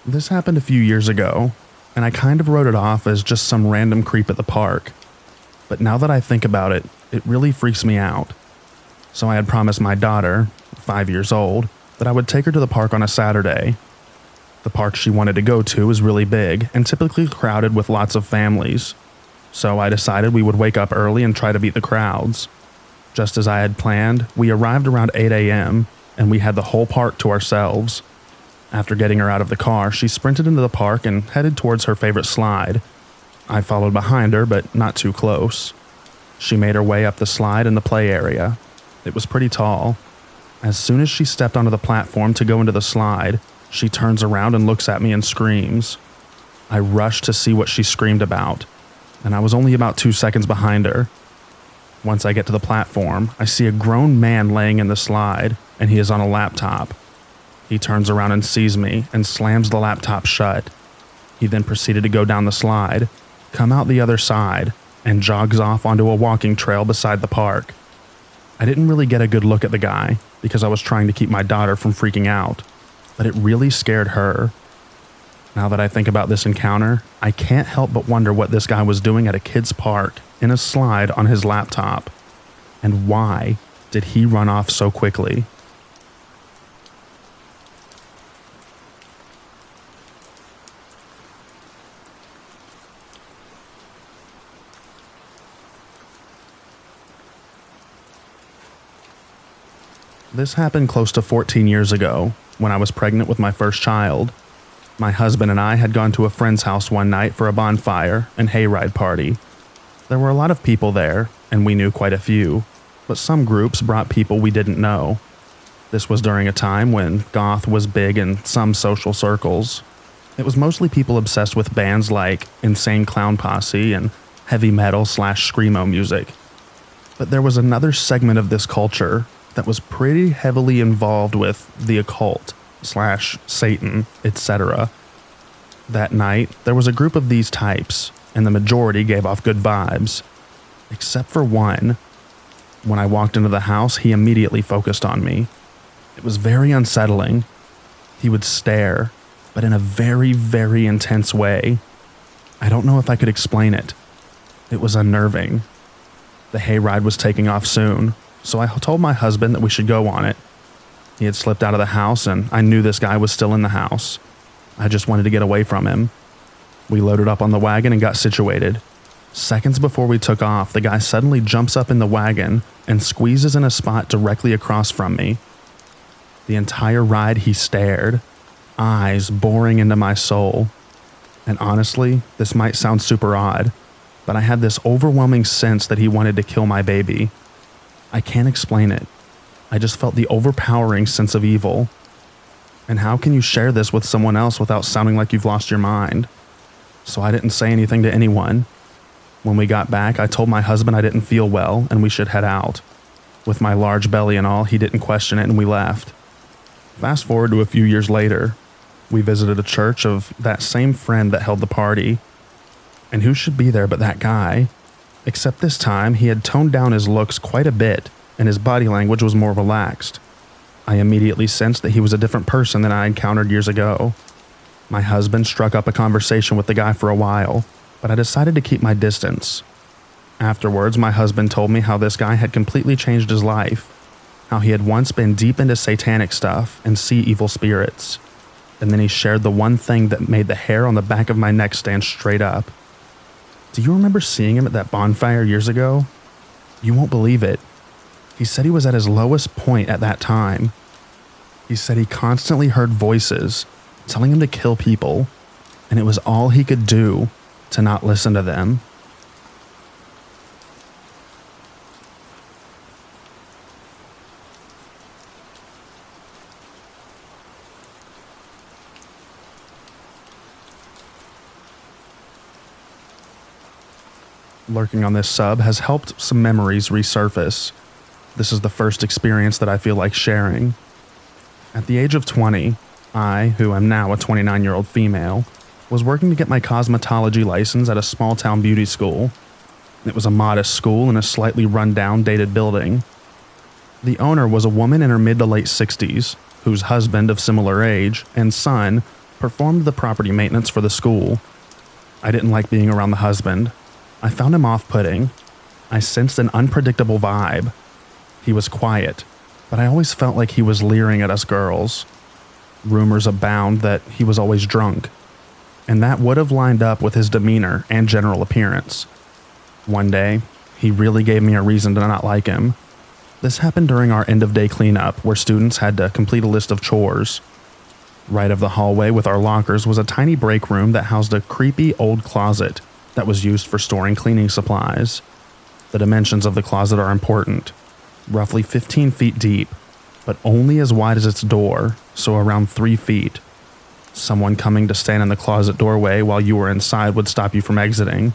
This happened a few years ago, and I kind of wrote it off as just some random creep at the park. But now that I think about it, it really freaks me out. So I had promised my daughter, 5 years old, that I would take her to the park on a Saturday. The park she wanted to go to is really big and typically crowded with lots of families. So I decided we would wake up early and try to beat the crowds. Just as I had planned, we arrived around 8 a.m., and we had the whole park to ourselves. After getting her out of the car, she sprinted into the park and headed towards her favorite slide. I followed behind her, but not too close. She made her way up the slide in the play area. It was pretty tall. As soon as she stepped onto the platform to go into the slide, she turns around and looks at me and screams. I rushed to see what she screamed about, and I was only about 2 seconds behind her. Once I get to the platform, I see a grown man laying in the slide, and he is on a laptop. He turns around and sees me and slams the laptop shut. He then proceeded to go down the slide, come out the other side, and jogs off onto a walking trail beside the park. I didn't really get a good look at the guy because I was trying to keep my daughter from freaking out, but it really scared her. Now that I think about this encounter, I can't help but wonder what this guy was doing at a kid's park in a slide on his laptop, and why did he run off so quickly? This happened close to 14 years ago, when I was pregnant with my first child. My husband and I had gone to a friend's house one night for a bonfire and hayride party. There were a lot of people there, and we knew quite a few, but some groups brought people we didn't know. This was during a time when goth was big in some social circles. It was mostly people obsessed with bands like Insane Clown Posse and heavy metal/screamo music. But there was another segment of this culture that was pretty heavily involved with the occult/Satan, etc. That night, there was a group of these types, and the majority gave off good vibes. Except for one. When I walked into the house, he immediately focused on me. It was very unsettling. He would stare, but in a very, very intense way. I don't know if I could explain it. It was unnerving. The hayride was taking off soon, so I told my husband that we should go on it. He had slipped out of the house, and I knew this guy was still in the house. I just wanted to get away from him. We loaded up on the wagon and got situated. Seconds before we took off, the guy suddenly jumps up in the wagon and squeezes in a spot directly across from me. The entire ride he stared, eyes boring into my soul. And honestly, this might sound super odd, but I had this overwhelming sense that he wanted to kill my baby. I can't explain it. I just felt the overpowering sense of evil. And how can you share this with someone else without sounding like you've lost your mind? So I didn't say anything to anyone. When we got back, I told my husband I didn't feel well and we should head out. With my large belly and all, he didn't question it and we left. Fast forward to a few years later, we visited a church of that same friend that held the party. And who should be there but that guy? Except this time, he had toned down his looks quite a bit and his body language was more relaxed. I immediately sensed that he was a different person than I encountered years ago. My husband struck up a conversation with the guy for a while, but I decided to keep my distance. Afterwards, my husband told me how this guy had completely changed his life, how he had once been deep into satanic stuff and see evil spirits. And then he shared the one thing that made the hair on the back of my neck stand straight up. Do you remember seeing him at that bonfire years ago? You won't believe it. He said he was at his lowest point at that time. He said he constantly heard voices telling him to kill people, and it was all he could do to not listen to them. Lurking on this sub has helped some memories resurface. This is the first experience that I feel like sharing. At the age of 20, I, who am now a 29-year-old female, was working to get my cosmetology license at a small-town beauty school. It was a modest school in a slightly run-down, dated building. The owner was a woman in her mid to late 60s, whose husband of similar age and son performed the property maintenance for the school. I didn't like being around the husband. I found him off-putting. I sensed an unpredictable vibe. He was quiet, but I always felt like he was leering at us girls. Rumors abound that he was always drunk, and that would have lined up with his demeanor and general appearance. One day, he really gave me a reason to not like him. This happened during our end-of-day cleanup, where students had to complete a list of chores. Right of the hallway with our lockers was a tiny break room that housed a creepy old closet that was used for storing cleaning supplies. The dimensions of the closet are important. Roughly 15 feet deep, but only as wide as its door, so around 3 feet. Someone coming to stand in the closet doorway while you were inside would stop you from exiting.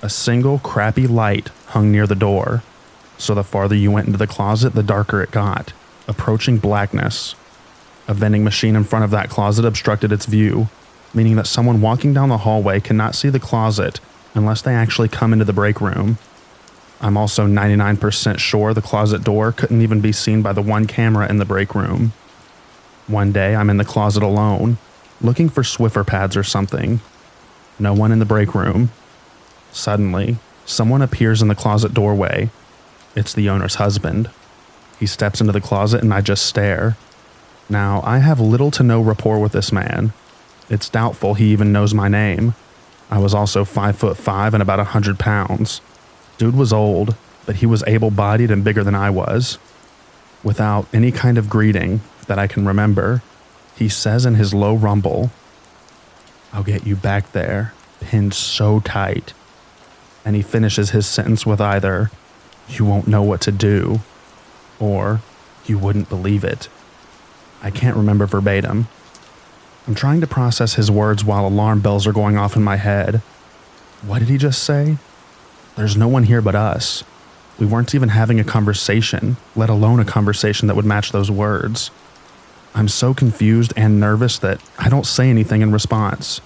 A single crappy light hung near the door, so the farther you went into the closet, the darker it got, approaching blackness. A vending machine in front of that closet obstructed its view, meaning that someone walking down the hallway cannot see the closet unless they actually come into the break room. I'm also 99% sure the closet door couldn't even be seen by the one camera in the break room. One day, I'm in the closet alone, looking for Swiffer pads or something. No one in the break room. Suddenly, someone appears in the closet doorway. It's the owner's husband. He steps into the closet and I just stare. Now, I have little to no rapport with this man. It's doubtful he even knows my name. I was also 5'5" and about 100 pounds. Dude was old, but he was able-bodied and bigger than I was. Without any kind of greeting that I can remember, he says in his low rumble, "I'll get you back there, pinned so tight." And he finishes his sentence with either, "You won't know what to do," or, "You wouldn't believe it." I can't remember verbatim. I'm trying to process his words while alarm bells are going off in my head. What did he just say? There's no one here but us. We weren't even having a conversation, let alone a conversation that would match those words. I'm so confused and nervous that I don't say anything in response.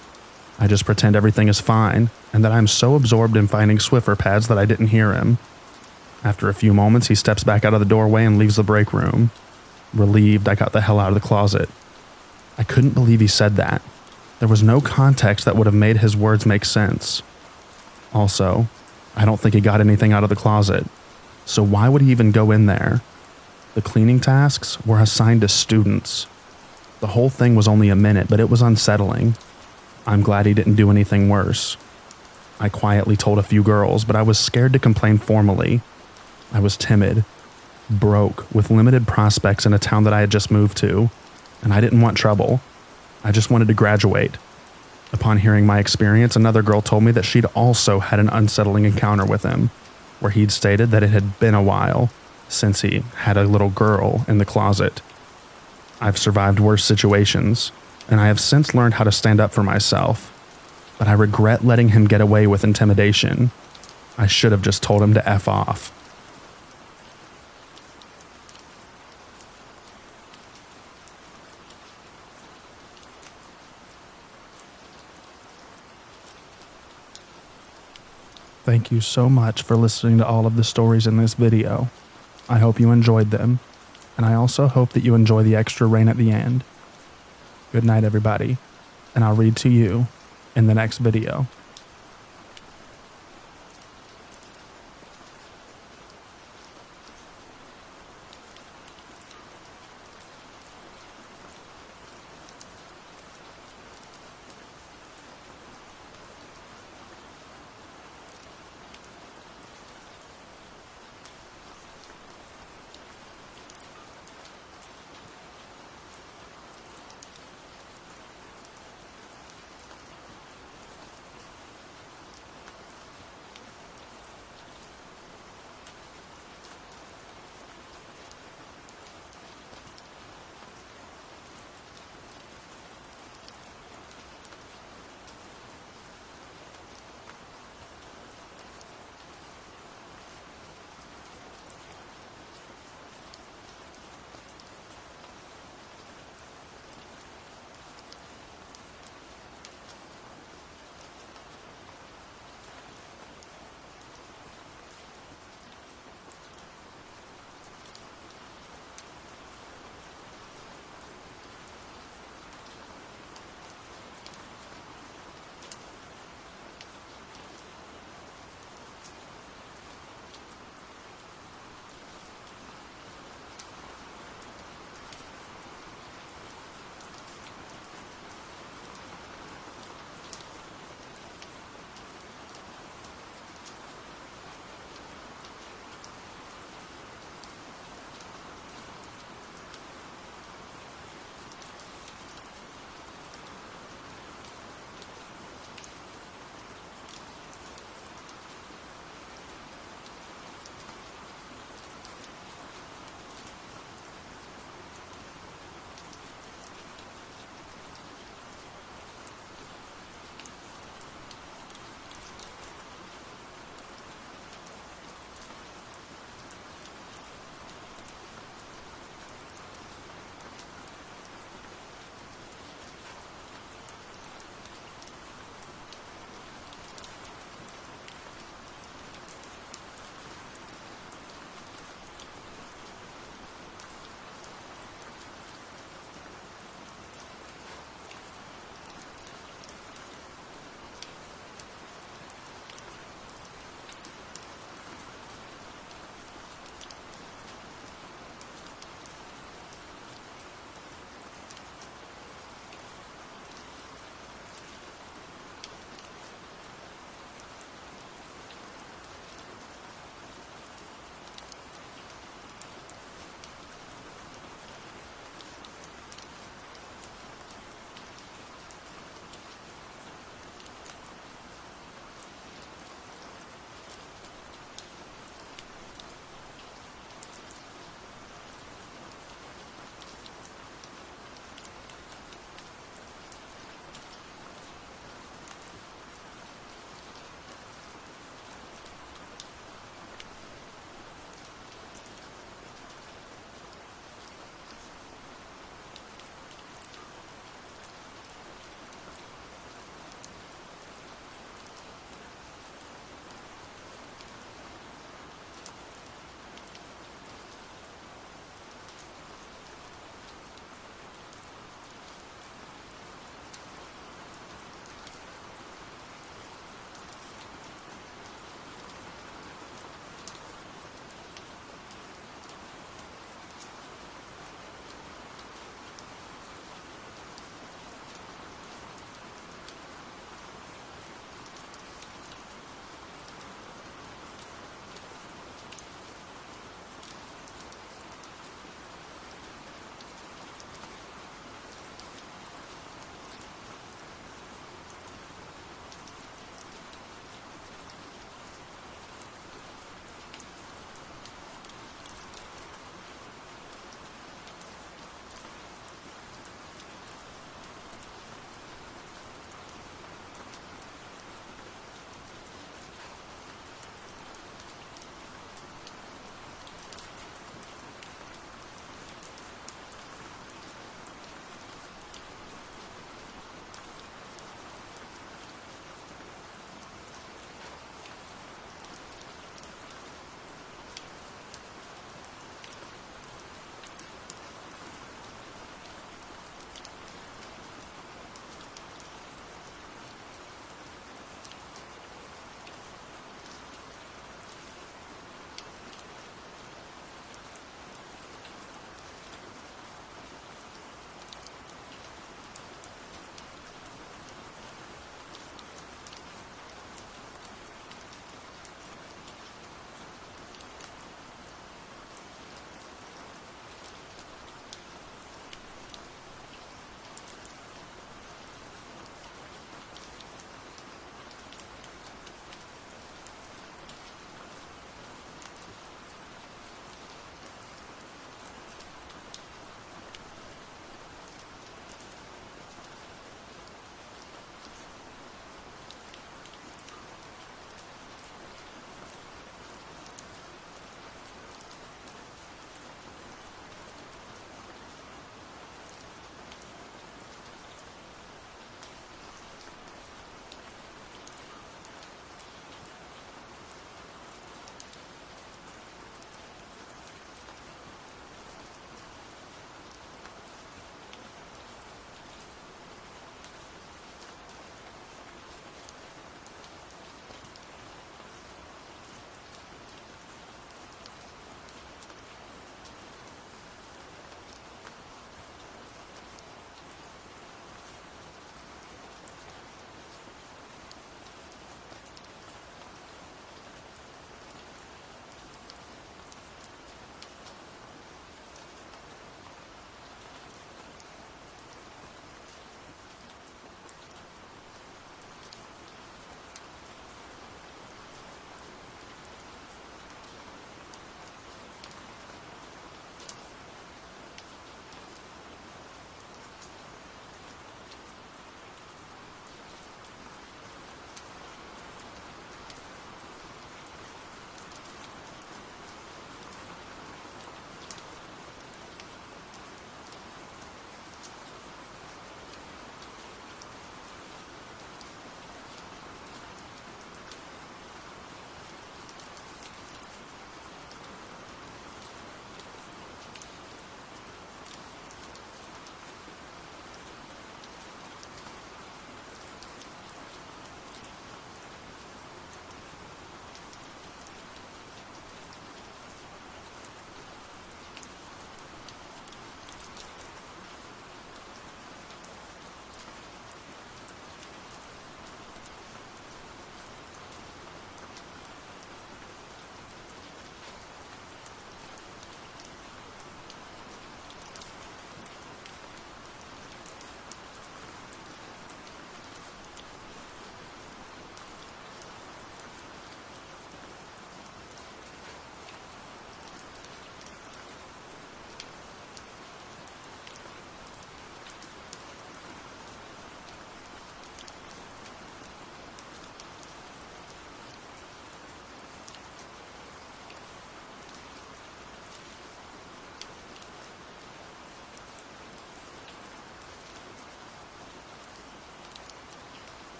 I just pretend everything is fine and that I'm so absorbed in finding Swiffer pads that I didn't hear him. After a few moments, he steps back out of the doorway and leaves the break room. Relieved, I got the hell out of the closet. I couldn't believe he said that. There was no context that would have made his words make sense. Also, I don't think he got anything out of the closet, so why would he even go in there? The cleaning tasks were assigned to students. The whole thing was only a minute, but it was unsettling. I'm glad he didn't do anything worse. I quietly told a few girls, but I was scared to complain formally. I was timid, broke, with limited prospects in a town that I had just moved to, and I didn't want trouble. I just wanted to graduate. Upon hearing my experience, another girl told me that she'd also had an unsettling encounter with him, where he'd stated that it had been a while since he had a little girl in the closet. I've survived worse situations, and I have since learned how to stand up for myself, but I regret letting him get away with intimidation. I should have just told him to F off. Thank you so much for listening to all of the stories in this video. I hope you enjoyed them, and I also hope that you enjoy the extra rain at the end. Good night, everybody, and I'll read to you in the next video.